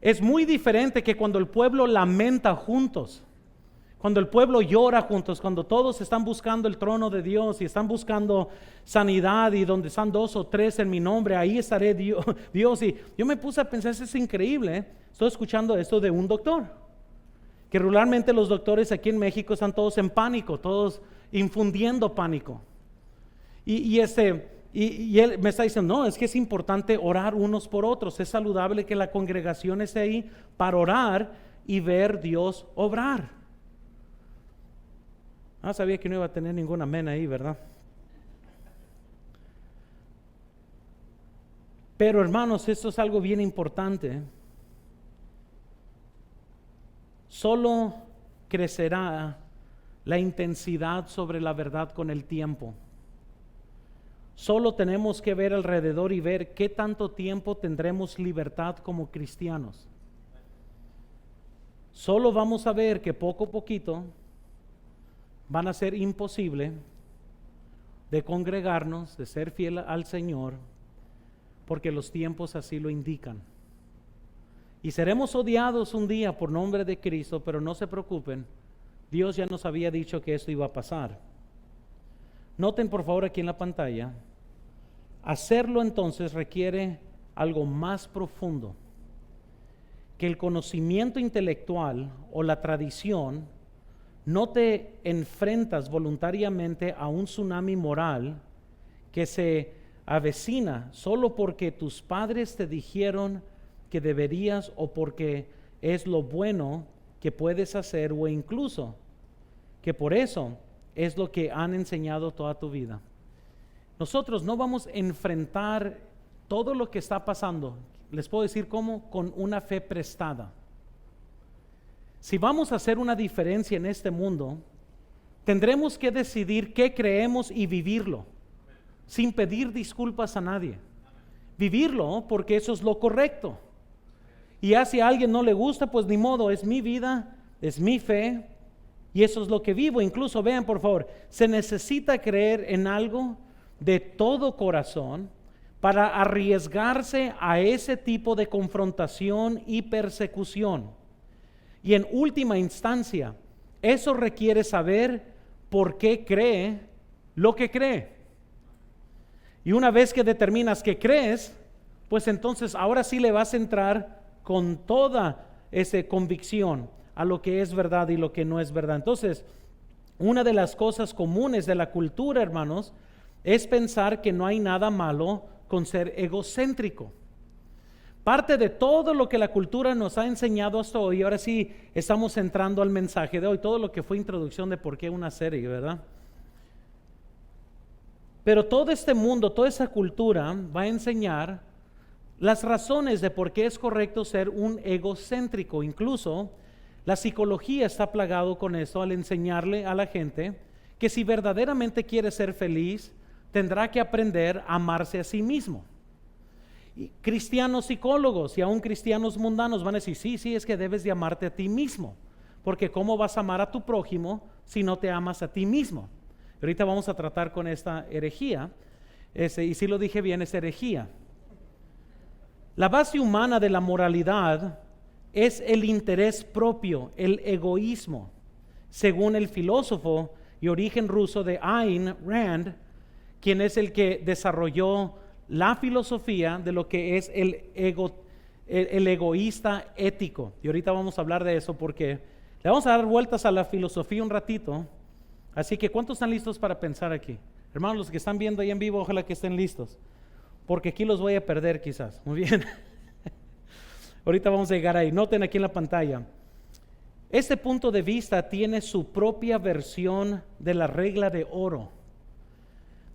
Es muy diferente que cuando el pueblo lamenta juntos, cuando el pueblo llora juntos, cuando todos están buscando el trono de Dios y están buscando sanidad, y donde están 2 o 3 en mi nombre, ahí estaré Dios. Y yo me puse a pensar, eso es increíble, ¿eh? Estoy escuchando esto de un doctor, que regularmente los doctores aquí en México están todos en pánico, todos infundiendo pánico. Y él me está diciendo, no, es que es importante orar unos por otros. Es saludable que la congregación esté ahí para orar y ver Dios obrar. Sabía que no iba a tener ningún amén ahí, ¿verdad? Pero hermanos, esto es algo bien importante. Solo crecerá la intensidad sobre la verdad con el tiempo. Solo tenemos que ver alrededor y ver qué tanto tiempo tendremos libertad como cristianos. Solo vamos a ver que poco a poquito van a ser imposible de congregarnos, de ser fiel al Señor, porque los tiempos así lo indican. Y seremos odiados un día por nombre de Cristo, pero no se preocupen, Dios ya nos había dicho que esto iba a pasar. Noten por favor aquí en la pantalla, hacerlo entonces requiere algo más profundo que el conocimiento intelectual o la tradición. No te enfrentas voluntariamente a un tsunami moral que se avecina solo porque tus padres te dijeron que deberías o porque es lo bueno que puedes hacer, o incluso que por eso es lo que han enseñado toda tu vida. Nosotros no vamos a enfrentar todo lo que está pasando, les puedo decir cómo, con una fe prestada. Si vamos a hacer una diferencia en este mundo, tendremos que decidir qué creemos y vivirlo, sin pedir disculpas a nadie. Vivirlo porque eso es lo correcto. Y si a alguien no le gusta, pues ni modo, es mi vida, es mi fe, y eso es lo que vivo. Incluso vean por favor, se necesita creer en algo de todo corazón para arriesgarse a ese tipo de confrontación y persecución. Y en última instancia, eso requiere saber por qué cree lo que cree. Y una vez que determinas que crees, pues entonces ahora sí le vas a entrar con toda esa convicción a lo que es verdad y lo que no es verdad. Entonces, una de las cosas comunes de la cultura, hermanos, es pensar que no hay nada malo con ser egocéntrico. Parte de todo lo que la cultura nos ha enseñado hasta hoy, ahora sí estamos entrando al mensaje de hoy, todo lo que fue introducción de por qué una serie, ¿verdad? Pero todo este mundo, toda esa cultura va a enseñar las razones de por qué es correcto ser un egocéntrico. Incluso la psicología está plagado con esto al enseñarle a la gente que si verdaderamente quiere ser feliz, tendrá que aprender a amarse a sí mismo. Y cristianos psicólogos y aún cristianos mundanos van a decir, sí, es que debes de amarte a ti mismo, porque ¿cómo vas a amar a tu prójimo si no te amas a ti mismo? Ahorita vamos a tratar con esta herejía, y si lo dije bien, es herejía. La base humana de la moralidad es el interés propio, el egoísmo, según el filósofo y origen ruso de Ayn Rand, quien es el que desarrolló la filosofía de lo que es el egoísta ético. Y ahorita vamos a hablar de eso porque le vamos a dar vueltas a la filosofía un ratito. Así que, ¿cuántos están listos para pensar aquí? Hermanos, los que están viendo ahí en vivo, ojalá que estén listos, porque aquí los voy a perder quizás. Muy bien. Ahorita vamos a llegar ahí. Noten aquí en la pantalla. Este punto de vista tiene su propia versión de la regla de oro.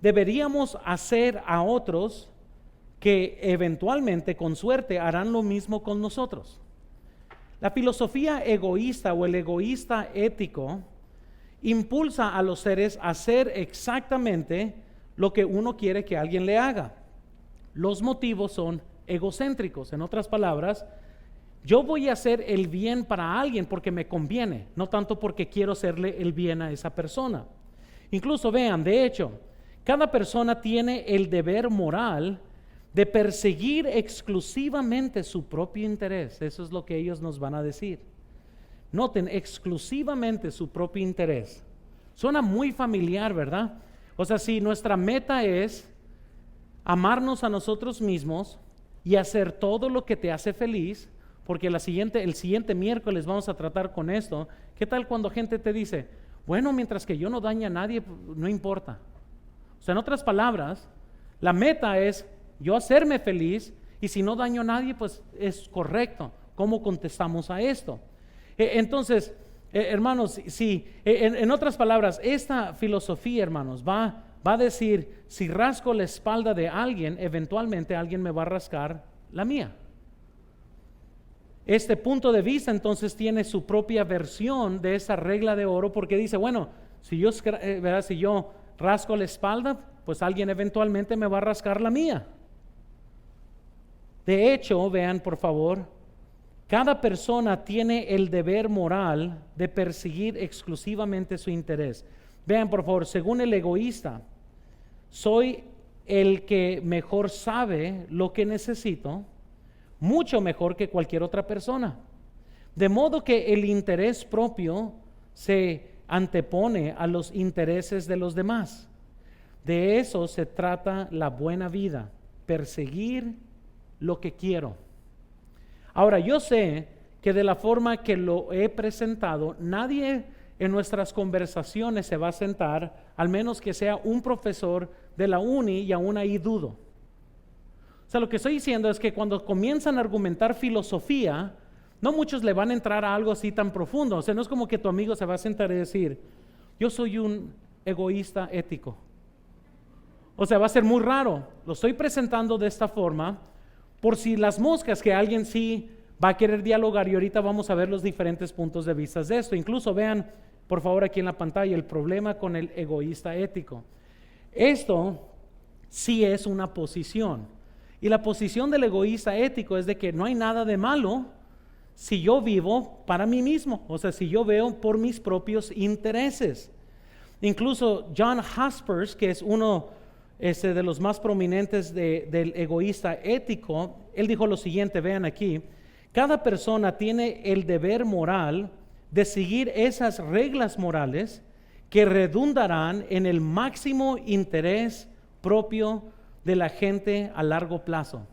Deberíamos hacer a otros que eventualmente, con suerte, harán lo mismo con nosotros. La filosofía egoísta o el egoísta ético impulsa a los seres a hacer exactamente lo que uno quiere que alguien le haga. Los motivos son egocéntricos. En otras palabras, yo voy a hacer el bien para alguien porque me conviene, no tanto porque quiero hacerle el bien a esa persona. Incluso vean, de hecho, cada persona tiene el deber moral de perseguir exclusivamente su propio interés. Eso es lo que ellos nos van a decir. Noten, exclusivamente su propio interés. Suena muy familiar, ¿verdad? O sea, si nuestra meta es amarnos a nosotros mismos y hacer todo lo que te hace feliz, porque el siguiente miércoles vamos a tratar con esto. ¿Qué tal cuando gente te dice, bueno, mientras que yo no dañe a nadie, no importa? O sea, en otras palabras, la meta es yo hacerme feliz y si no daño a nadie, pues es correcto. ¿Cómo contestamos a esto? Entonces, hermanos, si en otras palabras, esta filosofía, hermanos, va a decir, si rasco la espalda de alguien, eventualmente alguien me va a rascar la mía. Este punto de vista entonces tiene su propia versión de esa regla de oro, porque dice, bueno, si yo rasco la espalda, pues alguien eventualmente me va a rascar la mía. De hecho, vean por favor, cada persona tiene el deber moral de perseguir exclusivamente su interés. Vean por favor, según el egoísta, soy el que mejor sabe lo que necesito, mucho mejor que cualquier otra persona. De modo que el interés propio se antepone a los intereses de los demás. De eso se trata la buena vida, perseguir lo que quiero. Ahora, yo sé que de la forma que lo he presentado, nadie en nuestras conversaciones se va a sentar, al menos que sea un profesor de la uni, y aún ahí dudo. O sea, lo que estoy diciendo es que cuando comienzan a argumentar filosofía, no muchos le van a entrar a algo así tan profundo. O sea, no es como que tu amigo se va a sentar y decir, yo soy un egoísta ético. O sea, va a ser muy raro. Lo estoy presentando de esta forma, por si las moscas, que alguien sí va a querer dialogar, y ahorita vamos a ver los diferentes puntos de vista de esto. Incluso vean, por favor, aquí en la pantalla, el problema con el egoísta ético. Esto sí es una posición. Y la posición del egoísta ético es de que no hay nada de malo si yo vivo para mí mismo, o sea, si yo veo por mis propios intereses. Incluso John Jaspers, que es uno de los más prominentes del egoísta ético, él dijo lo siguiente, vean aquí: cada persona tiene el deber moral de seguir esas reglas morales que redundarán en el máximo interés propio de la gente a largo plazo.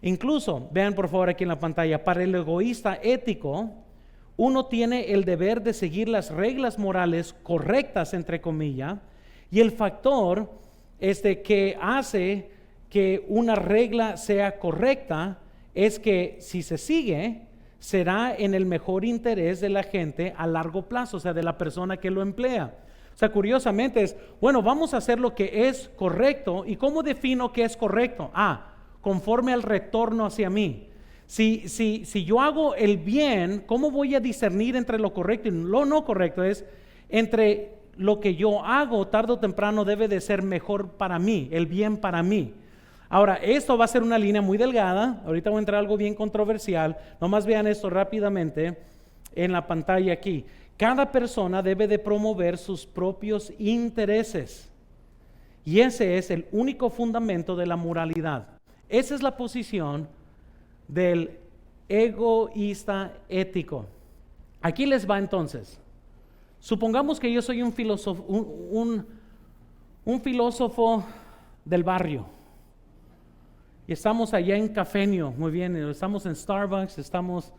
Incluso, vean por favor aquí en la pantalla, para el egoísta ético, uno tiene el deber de seguir las reglas morales correctas, entre comillas, y el factor que hace que una regla sea correcta es que si se sigue, será en el mejor interés de la gente a largo plazo, o sea, de la persona que lo emplea. O sea, curiosamente es, bueno, vamos a hacer lo que es correcto. ¿Y cómo defino qué es correcto? Conforme al retorno hacia mí. Si yo hago el bien, ¿cómo voy a discernir entre lo correcto y lo no correcto? Es entre lo que yo hago, tarde o temprano debe de ser mejor para mí, el bien para mí. Ahora, esto va a ser una línea muy delgada. Ahorita voy a entrar a algo bien controversial. Nomás vean esto rápidamente en la pantalla aquí. Cada persona debe de promover sus propios intereses. Y ese es el único fundamento de la moralidad. Esa es la posición del egoísta ético. Aquí les va entonces. Supongamos que yo soy un filósofo del barrio. Y estamos allá en Cafeño, muy bien, estamos en Starbucks, estamos,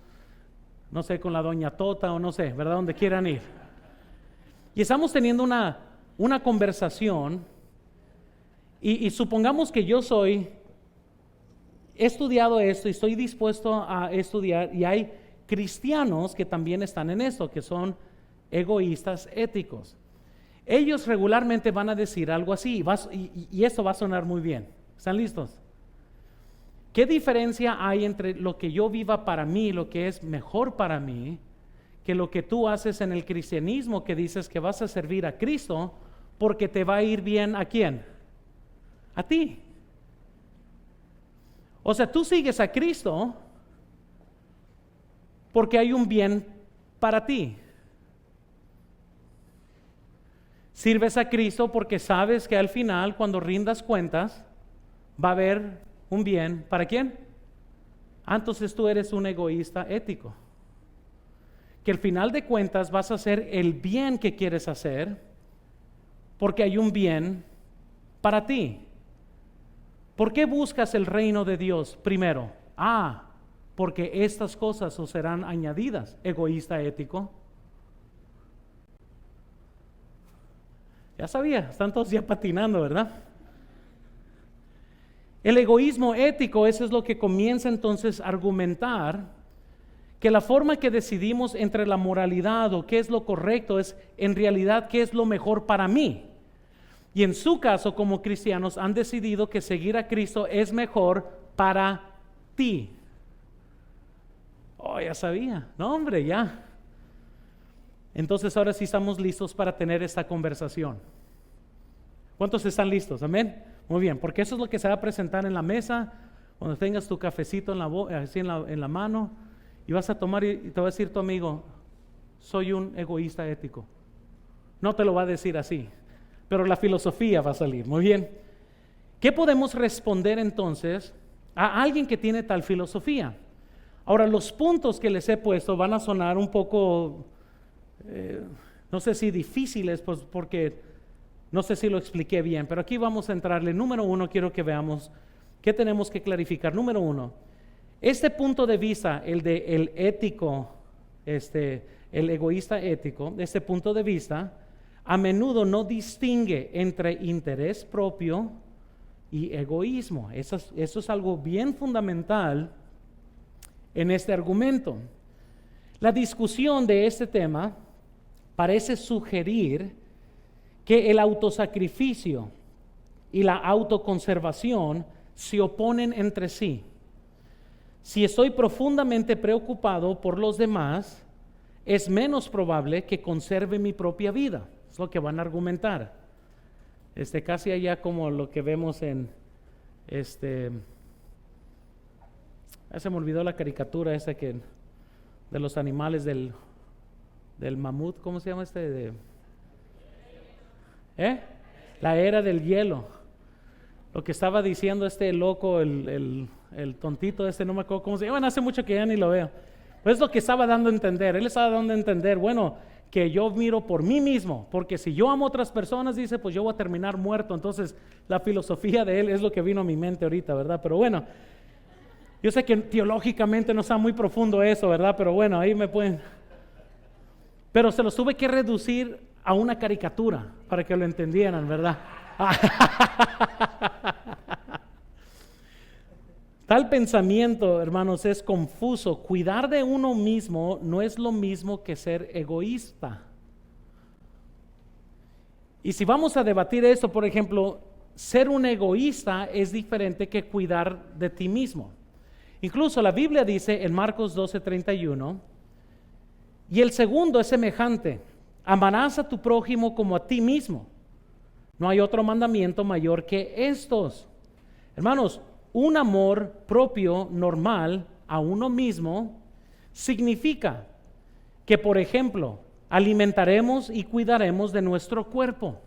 no sé, con la doña Tota o no sé, ¿verdad? Donde quieran ir. Y estamos teniendo una conversación y supongamos que yo he estudiado esto y estoy dispuesto a estudiar, y hay cristianos que también están en esto, que son egoístas éticos. Ellos regularmente van a decir algo así, y esto va a sonar muy bien. ¿Están listos? ¿Qué diferencia hay entre lo que yo viva para mí, lo que es mejor para mí, que lo que tú haces en el cristianismo, que dices que vas a servir a Cristo porque te va a ir bien? ¿A quién? A ti. O sea, tú sigues a Cristo porque hay un bien para ti. Sirves a Cristo porque sabes que al final, cuando rindas cuentas, va a haber un bien. ¿Para quién? Entonces tú eres un egoísta ético. Que al final de cuentas vas a hacer el bien que quieres hacer porque hay un bien para ti. ¿Por qué buscas el reino de Dios primero? Porque estas cosas os serán añadidas. Egoísta ético. Ya sabía, están todos ya patinando, ¿verdad? El egoísmo ético, eso es lo que comienza entonces a argumentar que la forma que decidimos entre la moralidad o qué es lo correcto es en realidad qué es lo mejor para mí. Y en su caso, como cristianos, han decidido que seguir a Cristo es mejor para ti. Ya sabía. No, hombre, ya. Entonces ahora sí estamos listos para tener esta conversación. ¿Cuántos están listos? Amén. Muy bien, porque eso es lo que se va a presentar en la mesa, cuando tengas tu cafecito así en la mano, y vas a tomar y te va a decir tu amigo, soy un egoísta ético. No te lo va a decir así, pero la filosofía va a salir. Muy bien. ¿Qué podemos responder entonces a alguien que tiene tal filosofía? Ahora, los puntos que les he puesto van a sonar un poco, no sé si difíciles, pues porque no sé si lo expliqué bien, pero aquí vamos a entrarle. Número 1, quiero que veamos qué tenemos que clarificar. Número 1, este punto de vista, el de el ético, el egoísta ético, este punto de vista, a menudo no distingue entre interés propio y egoísmo. Eso es algo bien fundamental en este argumento. La discusión de este tema parece sugerir que el autosacrificio y la autoconservación se oponen entre sí. Si estoy profundamente preocupado por los demás, es menos probable que conserve mi propia vida. Es lo que van a argumentar. Casi allá como lo que vemos en se me olvidó la caricatura esa de los animales del mamut, ¿cómo se llama La era del hielo. lo que estaba diciendo este loco, el tontito este, no me acuerdo cómo se llama, bueno, hace mucho que ya ni lo veo. Pues es lo que estaba dando a entender. Él estaba dando a entender, bueno, que yo miro por mí mismo, porque si yo amo a otras personas, dice, pues yo voy a terminar muerto. Entonces, la filosofía de él es lo que vino a mi mente ahorita, ¿verdad? Pero bueno, yo sé que teológicamente no está muy profundo eso, ¿verdad? Pero bueno, ahí me pueden... Pero se los tuve que reducir a una caricatura para que lo entendieran, ¿verdad? Tal pensamiento, hermanos, es confuso. Cuidar de uno mismo no es lo mismo que ser egoísta. Y si vamos a debatir esto, por ejemplo, ser un egoísta es diferente que cuidar de ti mismo. Incluso la Biblia dice en Marcos 12:31, y el segundo es semejante: amarás a tu prójimo como a ti mismo. No hay otro mandamiento mayor que estos. Hermanos, un amor propio, normal, a uno mismo, significa que, por ejemplo, alimentaremos y cuidaremos de nuestro cuerpo.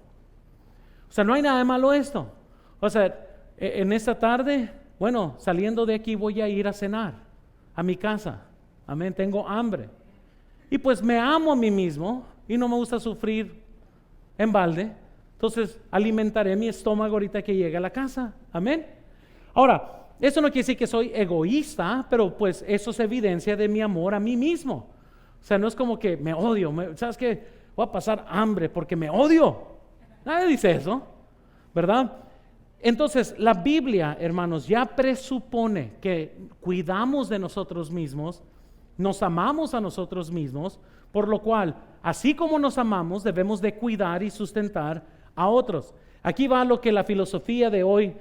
O sea, no hay nada de malo esto. O sea, en esta tarde, bueno, saliendo de aquí voy a ir a cenar a mi casa. Amén, tengo hambre. Y pues me amo a mí mismo y no me gusta sufrir en balde. Entonces alimentaré mi estómago ahorita que llegue a la casa. Amén. Ahora, eso no quiere decir que soy egoísta, pero pues eso es evidencia de mi amor a mí mismo. O sea, no es como que me odio, ¿sabes qué? Voy a pasar hambre porque me odio. Nadie dice eso, ¿verdad? Entonces, la Biblia, hermanos, ya presupone que cuidamos de nosotros mismos, nos amamos a nosotros mismos, por lo cual, así como nos amamos, debemos de cuidar y sustentar a otros. Aquí va lo que la filosofía de hoy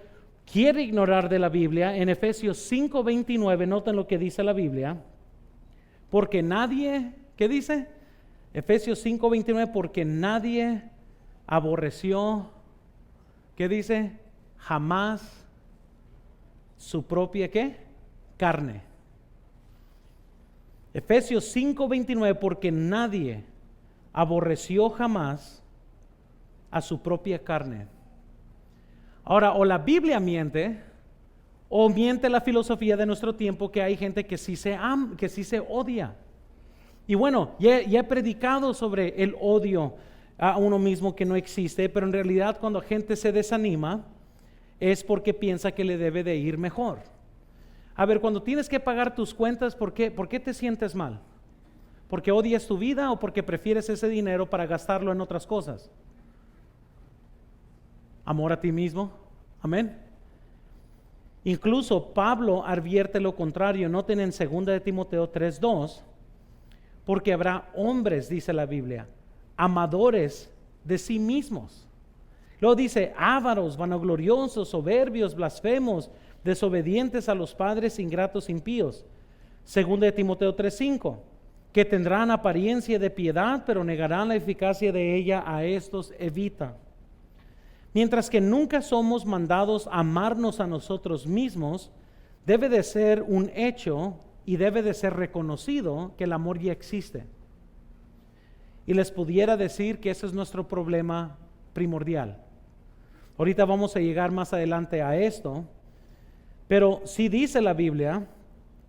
quiere ignorar de la Biblia. En Efesios 5:29, noten lo que dice la Biblia. Porque nadie, ¿qué dice? Efesios 5:29, porque nadie aborreció, ¿qué dice? Jamás su propia, ¿qué? Carne. Efesios 5:29, porque nadie aborreció jamás a su propia carne. Ahora, o la Biblia miente, o miente la filosofía de nuestro tiempo, que hay gente que sí se ama, que sí se odia. Y bueno, ya he predicado sobre el odio a uno mismo que no existe, pero en realidad cuando gente se desanima es porque piensa que le debe de ir mejor. A ver, cuando tienes que pagar tus cuentas, ¿por qué te sientes mal? ¿Porque odias tu vida o porque prefieres ese dinero para gastarlo en otras cosas? Amor a ti mismo, amén. Incluso Pablo advierte lo contrario. Noten en 2 de Timoteo 3:2, porque habrá hombres, dice la Biblia, amadores de sí mismos. Luego dice, ávaros, vanagloriosos, soberbios, blasfemos, desobedientes a los padres, ingratos, impíos. 2 de Timoteo 3:5, que tendrán apariencia de piedad, pero negarán la eficacia de ella. A estos evita. Mientras que nunca somos mandados a amarnos a nosotros mismos, debe de ser un hecho y debe de ser reconocido que el amor ya existe. Y les pudiera decir que ese es nuestro problema primordial. Ahorita vamos a llegar más adelante a esto, pero sí dice la Biblia,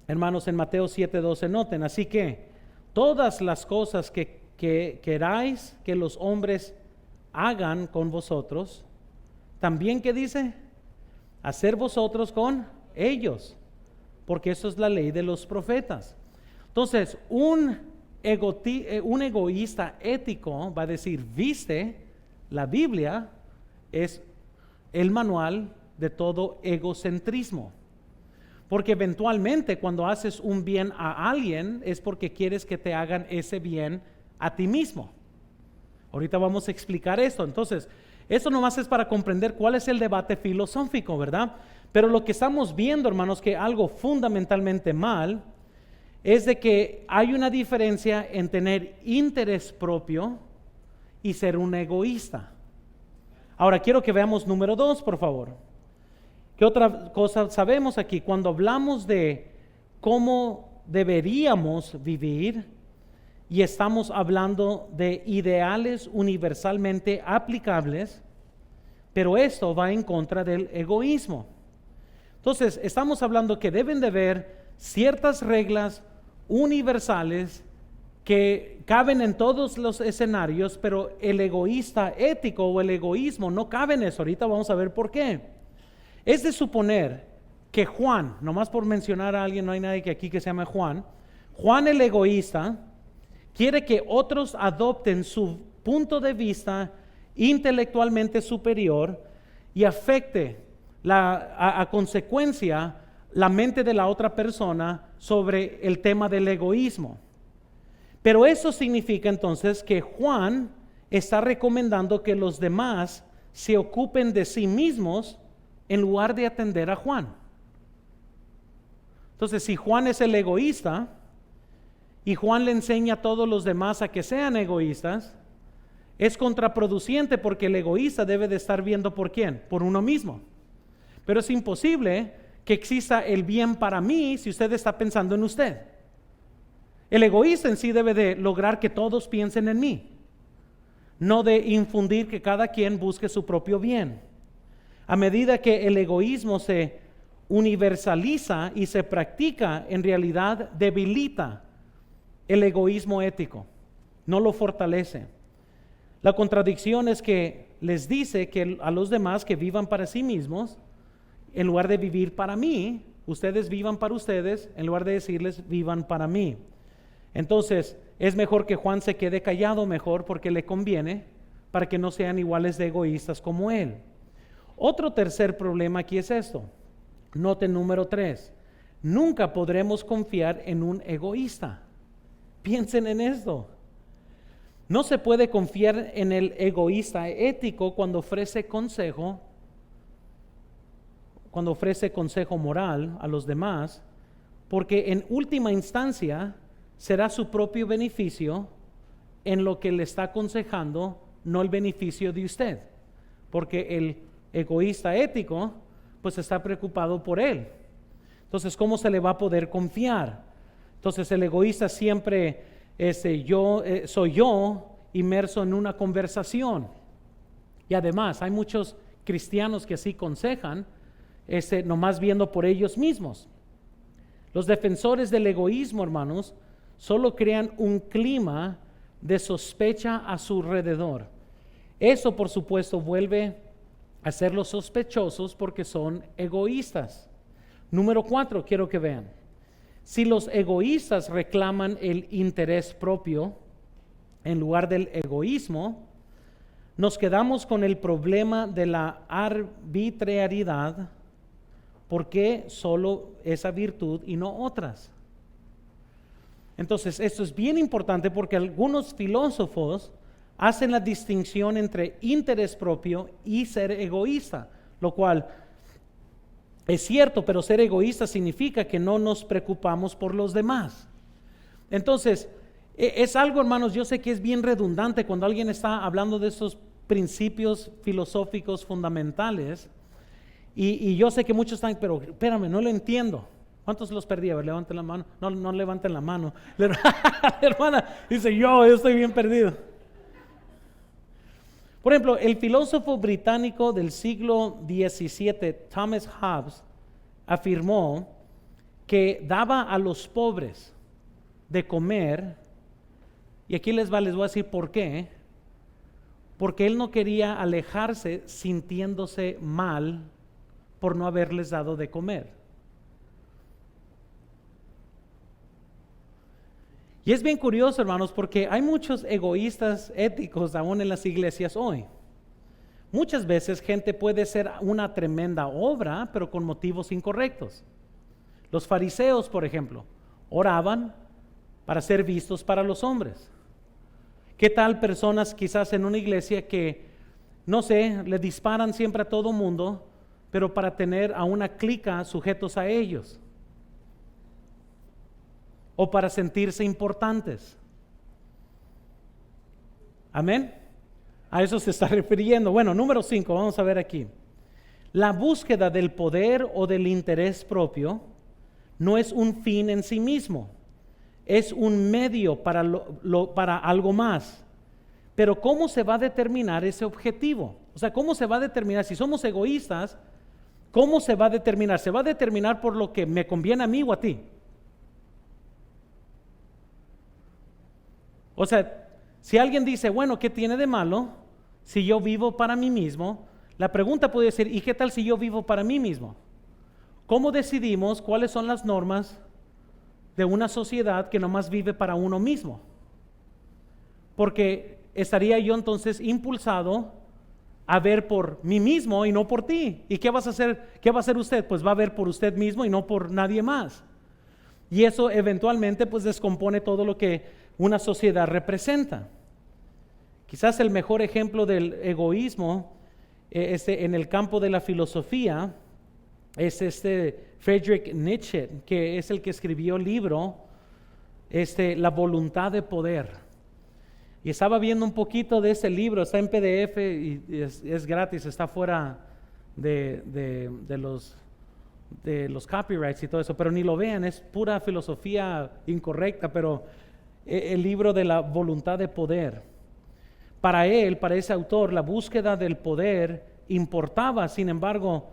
hermanos, en Mateo 7:12, noten, así que todas las cosas que queráis que los hombres hagan con vosotros, también, ¿qué dice? Hacer vosotros con ellos, porque eso es la ley de los profetas. Entonces, un egoísta ético va a decir, viste, la Biblia es el manual de todo egocentrismo, porque eventualmente cuando haces un bien a alguien es porque quieres que te hagan ese bien a ti mismo. Ahorita vamos a explicar esto. Entonces, eso nomás es para comprender cuál es el debate filosófico, ¿verdad? Pero lo que estamos viendo, hermanos, que algo fundamentalmente mal es de que hay una diferencia en tener interés propio y ser un egoísta. Ahora quiero que veamos número 2, por favor. ¿Qué otra cosa sabemos aquí? Cuando hablamos de cómo deberíamos vivir y estamos hablando de ideales universalmente aplicables, pero esto va en contra del egoísmo. Entonces, estamos hablando que deben de haber ciertas reglas universales que caben en todos los escenarios, pero el egoísta ético o el egoísmo no cabe en eso. Ahorita vamos a ver por qué. Es de suponer que Juan, nomás por mencionar a alguien, no hay nadie que aquí que se llame Juan, Juan el egoísta quiere que otros adopten su punto de vista intelectualmente superior y afecte a consecuencia la mente de la otra persona sobre el tema del egoísmo. Pero eso significa entonces que Juan está recomendando que los demás se ocupen de sí mismos en lugar de atender a Juan. Entonces, si Juan es el egoísta y Juan le enseña a todos los demás a que sean egoístas, es contraproducente porque el egoísta debe de estar viendo por quién, por uno mismo. Pero es imposible que exista el bien para mí si usted está pensando en usted. El egoísta en sí debe de lograr que todos piensen en mí, no de infundir que cada quien busque su propio bien. A medida que el egoísmo se universaliza y se practica, en realidad debilita el egoísmo ético, no lo fortalece. La contradicción es que les dice que a los demás que vivan para sí mismos, en lugar de vivir para mí, ustedes vivan para ustedes, en lugar de decirles vivan para mí. Entonces, es mejor que Juan se quede callado mejor porque le conviene, para que no sean iguales de egoístas como él. Otro tercer problema aquí es esto. Noten número 3. Nunca podremos confiar en un egoísta. Piensen en esto. No se puede confiar en el egoísta ético cuando ofrece consejo moral a los demás, porque en última instancia será su propio beneficio en lo que le está aconsejando, no el beneficio de usted, porque el egoísta ético pues está preocupado por él. Entonces, ¿cómo se le va a poder confiar? Entonces, el egoísta siempre soy yo inmerso en una conversación. Y además, hay muchos cristianos que así aconsejan, nomás viendo por ellos mismos. Los defensores del egoísmo, hermanos, solo crean un clima de sospecha a su alrededor. Eso, por supuesto, vuelve a hacerlos sospechosos porque son egoístas. Número 4, quiero que vean. Si los egoístas reclaman el interés propio en lugar del egoísmo, nos quedamos con el problema de la arbitrariedad, porque solo esa virtud y no otras. Entonces, esto es bien importante porque algunos filósofos hacen la distinción entre interés propio y ser egoísta, lo cual es cierto, pero ser egoísta significa que no nos preocupamos por los demás. Entonces, es algo, hermanos, yo sé que es bien redundante cuando alguien está hablando de estos principios filosóficos fundamentales, y yo sé que muchos están, pero espérame, no lo entiendo. ¿Cuántos los perdí? A ver, levanten la mano. No levanten la mano. La hermana dice, yo estoy bien perdido. Por ejemplo, el filósofo británico del siglo XVII, Thomas Hobbes, afirmó que daba a los pobres de comer, y aquí les voy a decir por qué, porque él no quería alejarse sintiéndose mal por no haberles dado de comer. Y es bien curioso, hermanos, porque hay muchos egoístas éticos aún en las iglesias hoy. Muchas veces gente puede hacer una tremenda obra, pero con motivos incorrectos. Los fariseos, por ejemplo, oraban para ser vistos para los hombres. ¿Qué tal personas quizás en una iglesia que, no sé, le disparan siempre a todo mundo, pero para tener a una clica sujetos a ellos? O para sentirse importantes. Amén. A eso se está refiriendo. Bueno, número 5, vamos a ver aquí. La búsqueda del poder o del interés propio no es un fin en sí mismo, es un medio para algo más. Pero ¿cómo se va a determinar ese objetivo? O sea, ¿cómo se va a determinar? Si somos egoístas, ¿cómo se va a determinar? Se va a determinar por lo que me conviene a mí o a ti. O sea, si alguien dice, bueno, ¿qué tiene de malo si yo vivo para mí mismo? La pregunta puede ser, ¿y qué tal si yo vivo para mí mismo? ¿Cómo decidimos cuáles son las normas de una sociedad que nomás vive para uno mismo? Porque estaría yo entonces impulsado a ver por mí mismo y no por ti. ¿Y qué vas a hacer? ¿Qué va a hacer usted? Pues va a ver por usted mismo y no por nadie más. Y eso eventualmente pues descompone todo lo que una sociedad representa. Quizás el mejor ejemplo del egoísmo en el campo de la filosofía es Friedrich Nietzsche, que es el que escribió el libro La voluntad de poder. Y estaba viendo un poquito de ese libro, está en PDF y es gratis, está fuera de los copyrights y todo eso, pero ni lo vean, es pura filosofía incorrecta, pero el libro de la voluntad de poder. Para él, para ese autor, la búsqueda del poder importaba, sin embargo,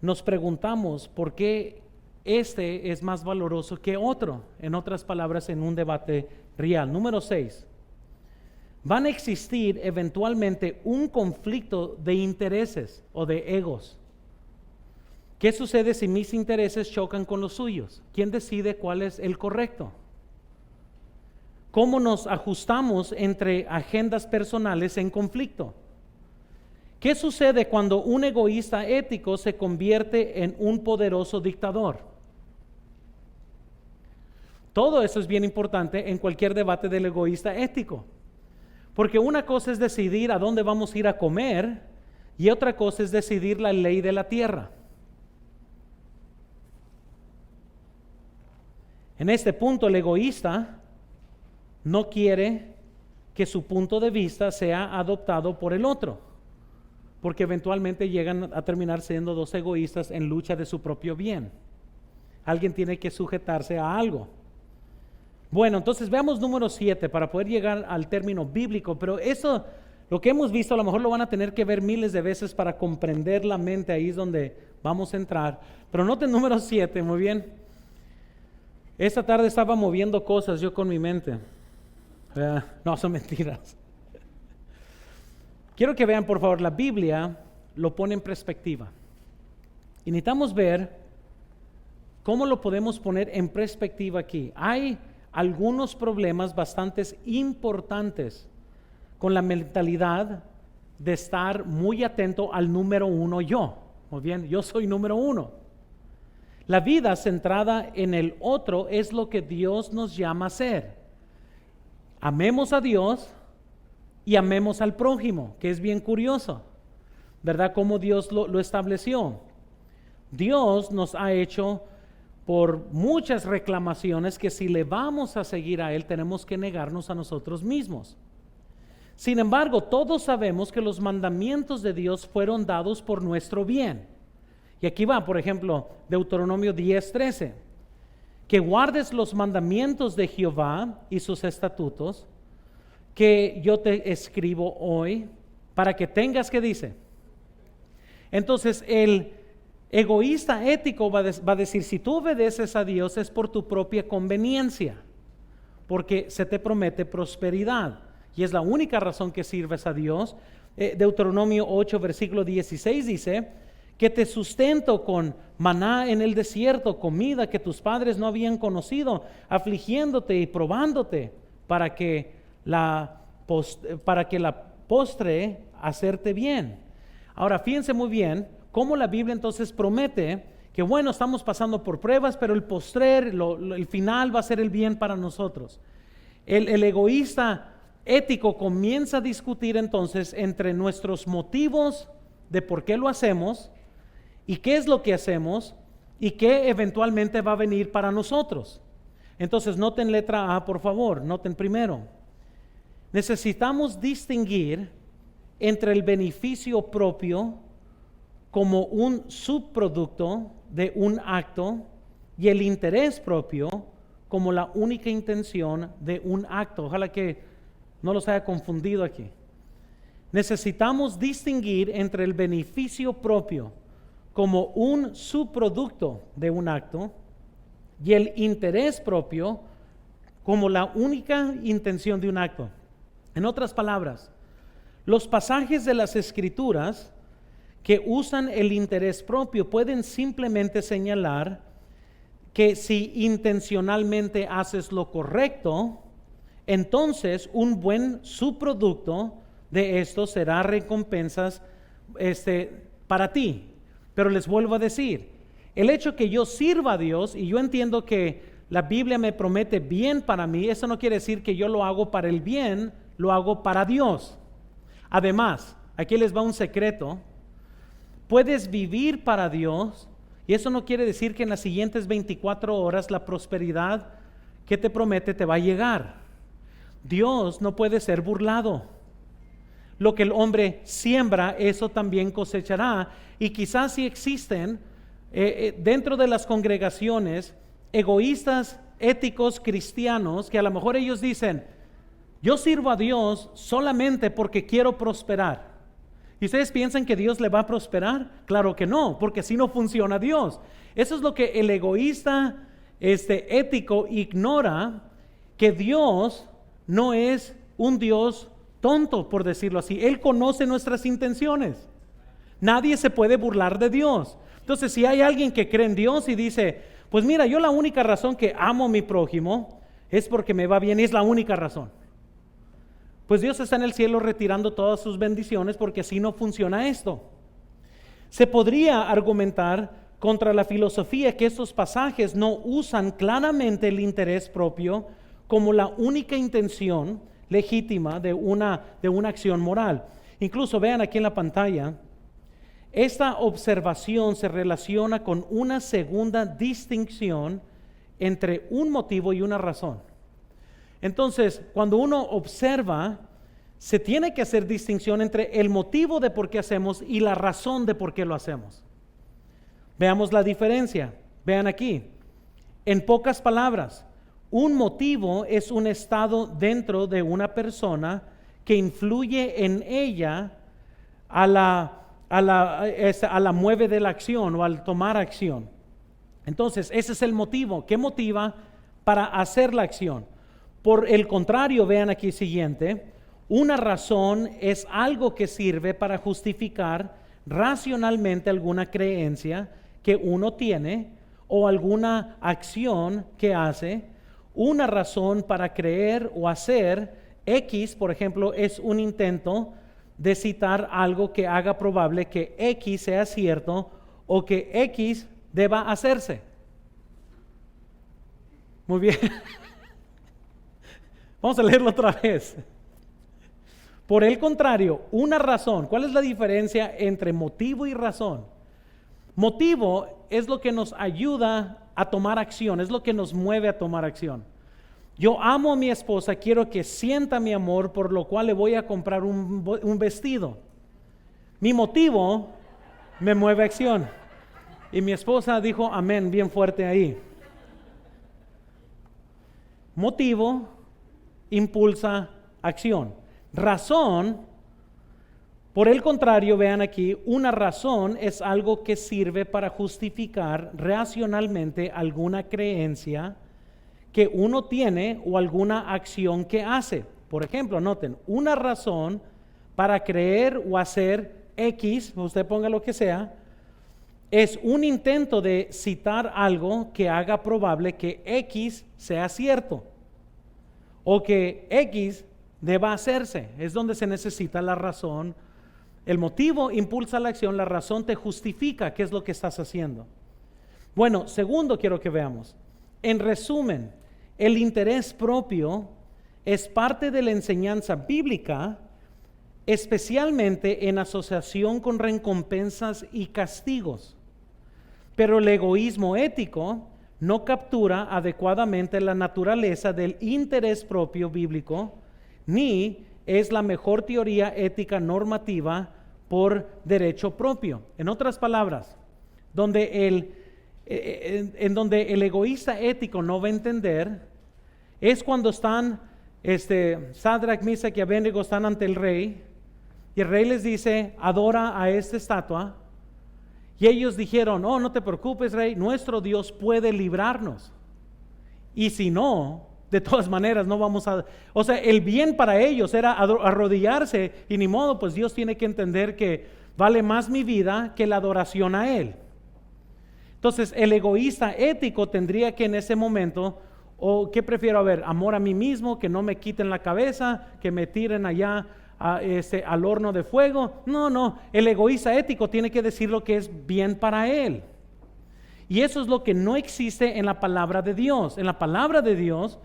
nos preguntamos por qué este es más valoroso que otro, en otras palabras, en un debate real. Número 6. Van a existir eventualmente un conflicto de intereses o de egos. ¿Qué sucede si mis intereses chocan con los suyos? ¿Quién decide cuál es el correcto? ¿Cómo nos ajustamos entre agendas personales en conflicto? ¿Qué sucede cuando un egoísta ético se convierte en un poderoso dictador? Todo eso es bien importante en cualquier debate del egoísta ético. Porque una cosa es decidir a dónde vamos a ir a comer y otra cosa es decidir la ley de la tierra. En este punto el egoísta no quiere que su punto de vista sea adoptado por el otro, porque eventualmente llegan a terminar siendo dos egoístas en lucha de su propio bien. Alguien tiene que sujetarse a algo. Bueno, entonces veamos número 7 para poder llegar al término bíblico, pero eso, lo que hemos visto, a lo mejor lo van a tener que ver miles de veces para comprender la mente, ahí es donde vamos a entrar. Pero noten número 7, muy bien. Esta tarde estaba moviendo cosas yo con mi mente. No, son mentiras. Quiero que vean, por favor, la Biblia lo pone en perspectiva. Y necesitamos ver cómo lo podemos poner en perspectiva aquí. Hay algunos problemas bastante importantes con la mentalidad de estar muy atento al número 1 yo. Muy bien, yo soy número 1. La vida centrada en el otro es lo que Dios nos llama a hacer. Amemos a Dios y amemos al prójimo, que es bien curioso, ¿verdad? Cómo Dios lo estableció. Dios nos ha hecho por muchas reclamaciones que si le vamos a seguir a Él tenemos que negarnos a nosotros mismos. Sin embargo, todos sabemos que los mandamientos de Dios fueron dados por nuestro bien. Y aquí va, por ejemplo, Deuteronomio 10:13. Que guardes los mandamientos de Jehová y sus estatutos que yo te escribo hoy para que tengas, ¿qué dice? Entonces el egoísta ético va a decir, si tú obedeces a Dios es por tu propia conveniencia, porque se te promete prosperidad y es la única razón que sirves a Dios. Deuteronomio 8 versículo 16 dice que te sustento con maná en el desierto, comida que tus padres no habían conocido, afligiéndote y probándote para que la postre hacerte bien. Ahora fíjense muy bien cómo la Biblia entonces promete que bueno, estamos pasando por pruebas, pero el postrer, el final va a ser el bien para nosotros. El egoísta ético comienza a discutir entonces entre nuestros motivos de por qué lo hacemos y qué es lo que hacemos y qué eventualmente va a venir para nosotros. Entonces noten letra A, por favor, noten primero. Necesitamos distinguir entre el beneficio propio como un subproducto de un acto y el interés propio como la única intención de un acto. Ojalá que no los haya confundido aquí. necesitamos distinguir entre el beneficio propio como un subproducto de un acto y el interés propio como la única intención de un acto. En otras palabras, los pasajes de las Escrituras que usan el interés propio pueden simplemente señalar que si intencionalmente haces lo correcto, entonces un buen subproducto de esto será recompensas para ti. Pero les vuelvo a decir, el hecho que yo sirva a Dios y yo entiendo que la Biblia me promete bien para mí, eso no quiere decir que yo lo hago para el bien, lo hago para Dios. Además, aquí les va un secreto. Puedes vivir para Dios y eso no quiere decir que en las siguientes 24 horas la prosperidad que te promete te va a llegar. Dios no puede ser burlado. Lo que el hombre siembra, eso también cosechará. Y quizás si existen dentro de las congregaciones egoístas, éticos, cristianos, que a lo mejor ellos dicen, yo sirvo a Dios solamente porque quiero prosperar. ¿Y ustedes piensan que Dios le va a prosperar? Claro que no, porque así no funciona Dios. Eso es lo que el egoísta ético ignora, que Dios no es un Dios tonto, por decirlo así. Él conoce nuestras intenciones. Nadie se puede burlar de Dios. Entonces, si hay alguien que cree en Dios y dice, pues mira, yo la única razón que amo a mi prójimo es porque me va bien, es la única razón. Pues Dios está en el cielo retirando todas sus bendiciones porque así no funciona esto. Se podría argumentar contra la filosofía que estos pasajes no usan claramente el interés propio como la única intención legítima de una acción moral. Incluso vean aquí en la pantalla, esta observación se relaciona con una segunda distinción entre un motivo y una razón. Entonces, cuando uno observa, se tiene que hacer distinción entre el motivo de por qué hacemos y la razón de por qué lo hacemos. Veamos la diferencia. Vean aquí. En pocas palabras, un motivo es un estado dentro de una persona que influye en ella a la mueve de la acción o al tomar acción. Entonces, ese es el motivo. ¿Qué motiva para hacer la acción? Por el contrario, vean aquí siguiente, una razón es algo que sirve para justificar racionalmente alguna creencia que uno tiene o alguna acción que hace. Una razón para creer o hacer X, por ejemplo, es un intento de citar algo que haga probable que X sea cierto o que X deba hacerse. Muy bien. Vamos a leerlo otra vez. Por el contrario, una razón. ¿Cuál es la diferencia entre motivo y razón? Motivo es lo que nos ayuda a tomar acción, es lo que nos mueve a tomar acción. Yo amo a mi esposa, quiero que sienta mi amor, por lo cual le voy a comprar un vestido. Mi motivo me mueve a acción. Y mi esposa dijo amén bien fuerte ahí. Motivo impulsa acción. Razón, por el contrario, vean aquí, una razón es algo que sirve para justificar racionalmente alguna creencia que uno tiene o alguna acción que hace. Por ejemplo, noten, una razón para creer o hacer X, usted ponga lo que sea, es un intento de citar algo que haga probable que X sea cierto o que X deba hacerse. Es donde se necesita la razón. El motivo impulsa la acción, la razón te justifica qué es lo que estás haciendo. Bueno, segundo quiero que veamos. En resumen, el interés propio es parte de la enseñanza bíblica, especialmente en asociación con recompensas y castigos. Pero el egoísmo ético no captura adecuadamente la naturaleza del interés propio bíblico, ni es la mejor teoría ética normativa por derecho propio. En otras palabras, donde el egoísta ético no va a entender es cuando están Sadrach, Mesach y Abednego están ante el rey y el rey les dice, adora a esta estatua. Y ellos dijeron, oh, no te preocupes, rey, nuestro Dios puede librarnos. Y si no, de todas maneras no vamos a... O sea, el bien para ellos era arrodillarse, y ni modo, pues Dios tiene que entender que vale más mi vida que la adoración a Él. Entonces, el egoísta ético tendría que en ese momento, o ¿qué prefiero? A ver, amor a mí mismo, que no me quiten la cabeza, que me tiren allá al horno de fuego. No, el egoísta ético tiene que decir lo que es bien para él. Y eso es lo que no existe en la palabra de Dios. En la palabra de Dios,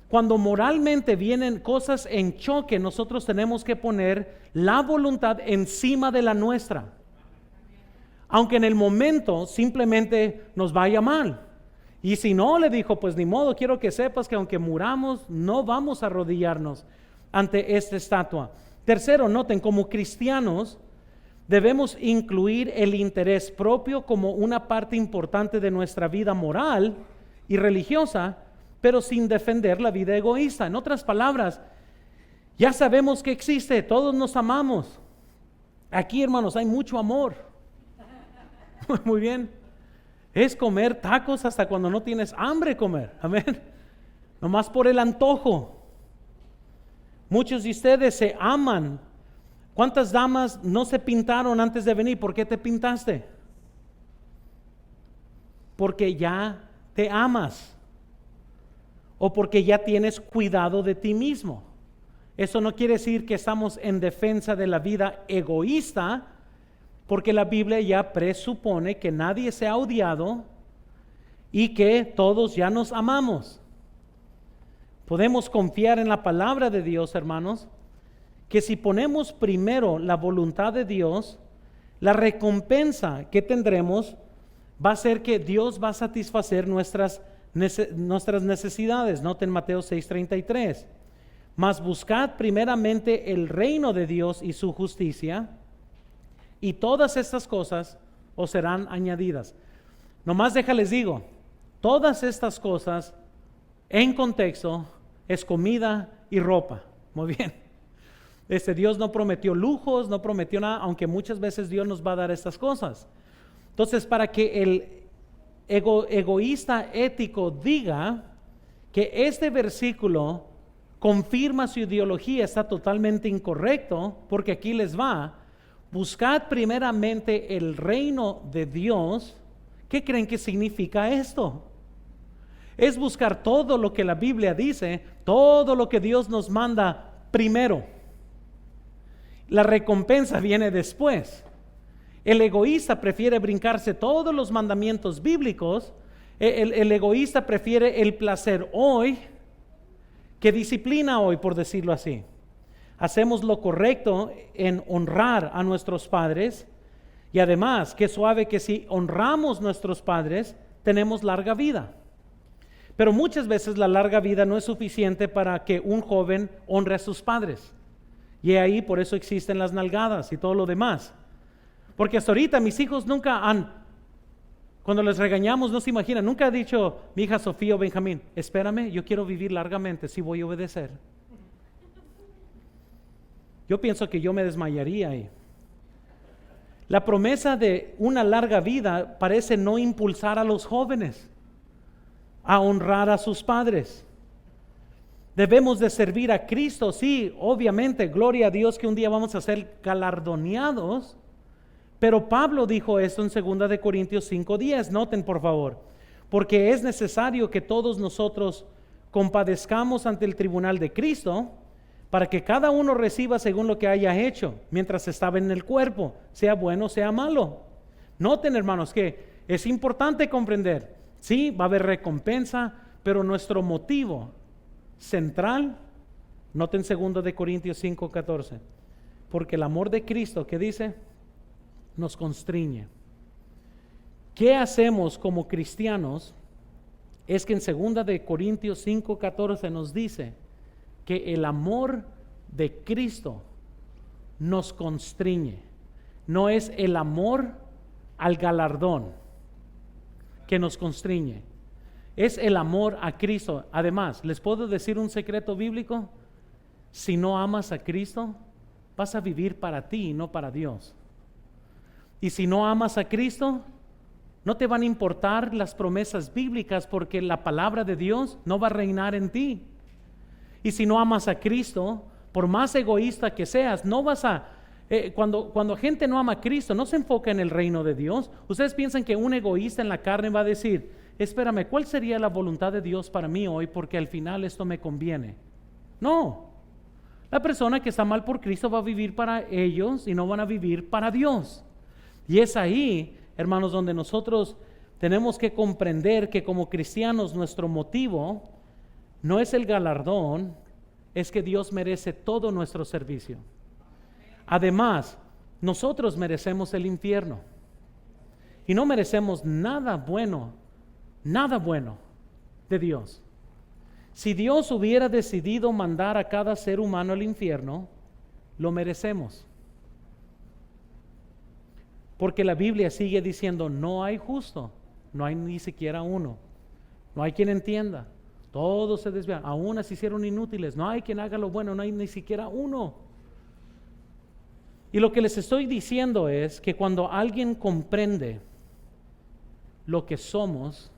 cuando moralmente vienen cosas en choque, nosotros tenemos que poner la voluntad encima de la nuestra. Aunque en el momento simplemente nos vaya mal. Y si no, le dijo, pues ni modo, quiero que sepas que aunque muramos, no vamos a arrodillarnos ante esta estatua. Tercero, noten, como cristianos debemos incluir el interés propio como una parte importante de nuestra vida moral y religiosa, pero sin defender la vida egoísta. En otras palabras, ya sabemos que existe, todos nos amamos. Aquí, hermanos, hay mucho amor. Muy bien. Es comer tacos hasta cuando no tienes hambre comer. Amén. Nomás por el antojo. Muchos de ustedes se aman. ¿Cuántas damas no se pintaron antes de venir? ¿Por qué te pintaste? Porque ya te amas. O porque ya tienes cuidado de ti mismo. Eso no quiere decir que estamos en defensa de la vida egoísta, porque la Biblia ya presupone que nadie se ha odiado y que todos ya nos amamos. Podemos confiar en la palabra de Dios, hermanos, que si ponemos primero la voluntad de Dios, la recompensa que tendremos va a ser que Dios va a satisfacer nuestras necesidades. Noten Mateo 6:33. Mas buscad primeramente el reino de Dios y su justicia, y todas estas cosas os serán añadidas. Nomás déjales digo, todas estas cosas en contexto es comida y ropa. Muy bien. Dios no prometió lujos, no prometió nada, aunque muchas veces Dios nos va a dar estas cosas. Entonces, para que el egoísta ético diga que este versículo confirma su ideología, está totalmente incorrecto, porque aquí les va: buscad primeramente el reino de Dios. ¿Qué creen que significa esto? Es buscar todo lo que la Biblia dice, todo lo que Dios nos manda primero. La recompensa viene después. El egoísta prefiere brincarse todos los mandamientos bíblicos. El egoísta prefiere el placer hoy que disciplina hoy, por decirlo así. Hacemos lo correcto en honrar a nuestros padres, y además, qué suave que si honramos a nuestros padres, tenemos larga vida. Pero muchas veces la larga vida no es suficiente para que un joven honre a sus padres. Y ahí por eso existen las nalgadas y todo lo demás. Porque hasta ahorita mis hijos nunca cuando les regañamos, no se imaginan, nunca ha dicho mi hija Sofía o Benjamín, espérame, yo quiero vivir largamente, sí voy a obedecer. Yo pienso que yo me desmayaría ahí. La promesa de una larga vida parece no impulsar a los jóvenes a honrar a sus padres. Debemos de servir a Cristo, sí, obviamente, gloria a Dios que un día vamos a ser galardoneados, pero Pablo dijo esto en 2 de Corintios 5:10, noten por favor, porque es necesario que todos nosotros compadezcamos ante el tribunal de Cristo, para que cada uno reciba según lo que haya hecho, mientras estaba en el cuerpo, sea bueno, sea malo. Noten, hermanos, que es importante comprender, sí, va a haber recompensa, pero nuestro motivo central, noten 2 de Corintios 5:14, porque el amor de Cristo, ¿qué dice? Nos constriñe. ¿Qué hacemos como cristianos? Es que en 2 de Corintios 5:14 nos dice que el amor de Cristo nos constriñe. No es el amor al galardón que nos constriñe, es el amor a Cristo. Además, ¿les puedo decir un secreto bíblico? Si no amas a Cristo, vas a vivir para ti y no para Dios. Y si no amas a Cristo, no te van a importar las promesas bíblicas, porque la palabra de Dios no va a reinar en ti. Y si no amas a Cristo, por más egoísta que seas, no vas a... Cuando gente no ama a Cristo, no se enfoca en el reino de Dios. Ustedes piensan que un egoísta en la carne va a decir, espérame, ¿cuál sería la voluntad de Dios para mí hoy? Porque al final esto me conviene. No. La persona que está mal por Cristo va a vivir para ellos y no van a vivir para Dios. Y es ahí, hermanos, donde nosotros tenemos que comprender que como cristianos nuestro motivo no es el galardón, es que Dios merece todo nuestro servicio. Además, nosotros merecemos el infierno y no merecemos nada bueno de Dios. Si Dios hubiera decidido mandar a cada ser humano al infierno, lo merecemos. Porque la Biblia sigue diciendo, no hay justo, no hay ni siquiera uno, no hay quien entienda, todos se desvían, aún se hicieron inútiles, no hay quien haga lo bueno, no hay ni siquiera uno. Y lo que les estoy diciendo es que cuando alguien comprende lo que somos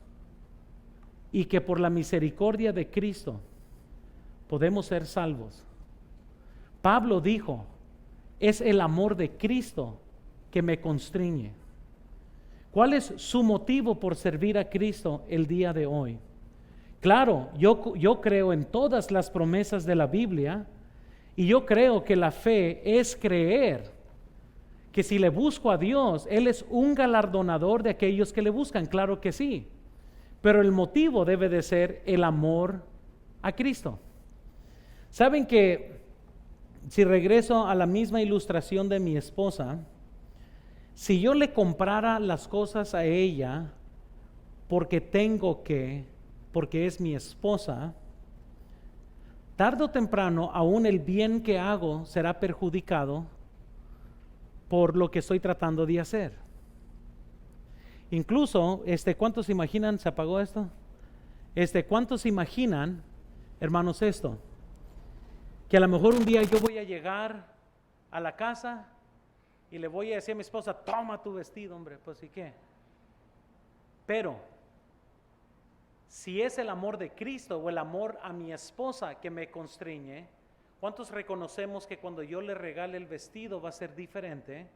y que por la misericordia de Cristo podemos ser salvos. Pablo dijo, es el amor de Cristo que me constriñe. ¿Cuál es su motivo por servir a Cristo el día de hoy? Claro, yo creo en todas las promesas de la Biblia y yo creo que la fe es creer que si le busco a Dios, Él es un galardonador de aquellos que le buscan, claro que sí. Pero el motivo debe de ser el amor a Cristo. ¿Saben que si regreso a la misma ilustración de mi esposa, si yo le comprara las cosas a ella porque porque es mi esposa, tarde o temprano aún el bien que hago será perjudicado por lo que estoy tratando de hacer. Incluso, ¿cuántos imaginan? ¿Se apagó esto? ¿Cuántos imaginan, hermanos, esto? Que a lo mejor un día yo voy a llegar a la casa y le voy a decir a mi esposa, toma tu vestido, hombre, pues ¿y qué? Pero, si es el amor de Cristo o el amor a mi esposa que me constriñe, ¿cuántos reconocemos que cuando yo le regale el vestido va a ser diferente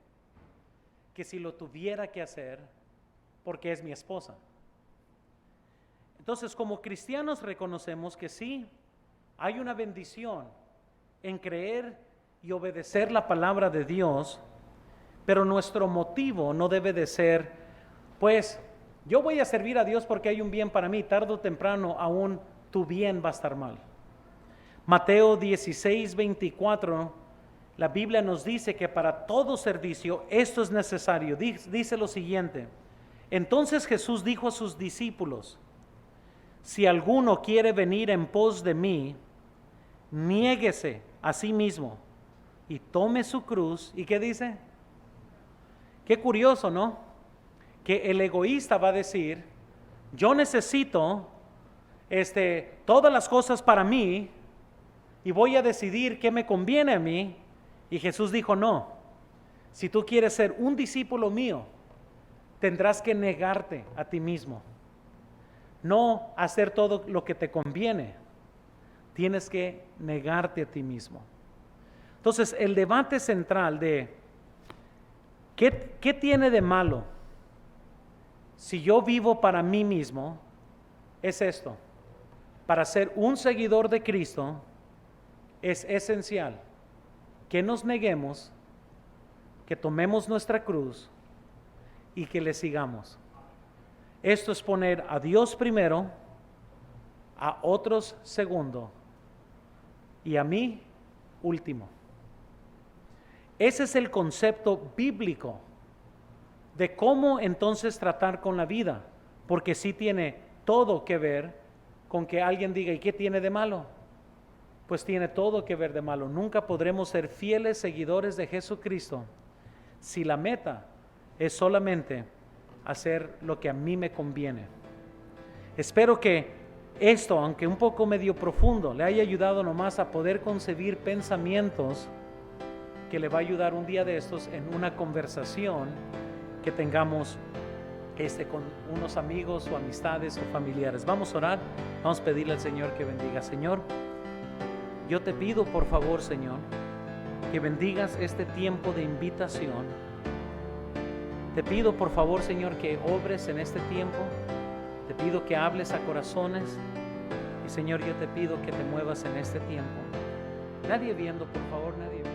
que si lo tuviera que hacer porque es mi esposa? Entonces, como cristianos reconocemos que sí, hay una bendición en creer y obedecer la palabra de Dios, pero nuestro motivo no debe de ser, pues, yo voy a servir a Dios porque hay un bien para mí, tarde o temprano aún tu bien va a estar mal. Mateo 16:24, la Biblia nos dice que para todo servicio esto es necesario. Dice lo siguiente: entonces Jesús dijo a sus discípulos, si alguno quiere venir en pos de mí, niéguese a sí mismo y tome su cruz. ¿Y qué dice? Qué curioso, ¿no? Que el egoísta va a decir, yo necesito todas las cosas para mí y voy a decidir qué me conviene a mí. Y Jesús dijo, no, si tú quieres ser un discípulo mío, tendrás que negarte a ti mismo. No hacer todo lo que te conviene, tienes que negarte a ti mismo. Entonces, el debate central de ¿qué tiene de malo si yo vivo para mí mismo? Es esto: para ser un seguidor de Cristo es esencial que nos neguemos, que tomemos nuestra cruz y que le sigamos. Esto es poner a Dios primero, a otros segundo y a mí último. Ese es el concepto bíblico de cómo entonces tratar con la vida, porque sí tiene todo que ver con que alguien diga, ¿y qué tiene de malo? Pues tiene todo que ver de malo. Nunca podremos ser fieles seguidores de Jesucristo si la meta es solamente hacer lo que a mí me conviene. Espero que esto, aunque un poco medio profundo, le haya ayudado nomás a poder concebir pensamientos que le va a ayudar un día de estos en una conversación que tengamos con unos amigos o amistades o familiares. Vamos a orar, vamos a pedirle al Señor que bendiga. Señor, yo te pido por favor, Señor, que bendigas este tiempo de invitación. Te pido por favor, Señor, que obres en este tiempo. Te pido que hables a corazones. Y Señor, yo te pido que te muevas en este tiempo. Nadie viendo, por favor, nadie viendo.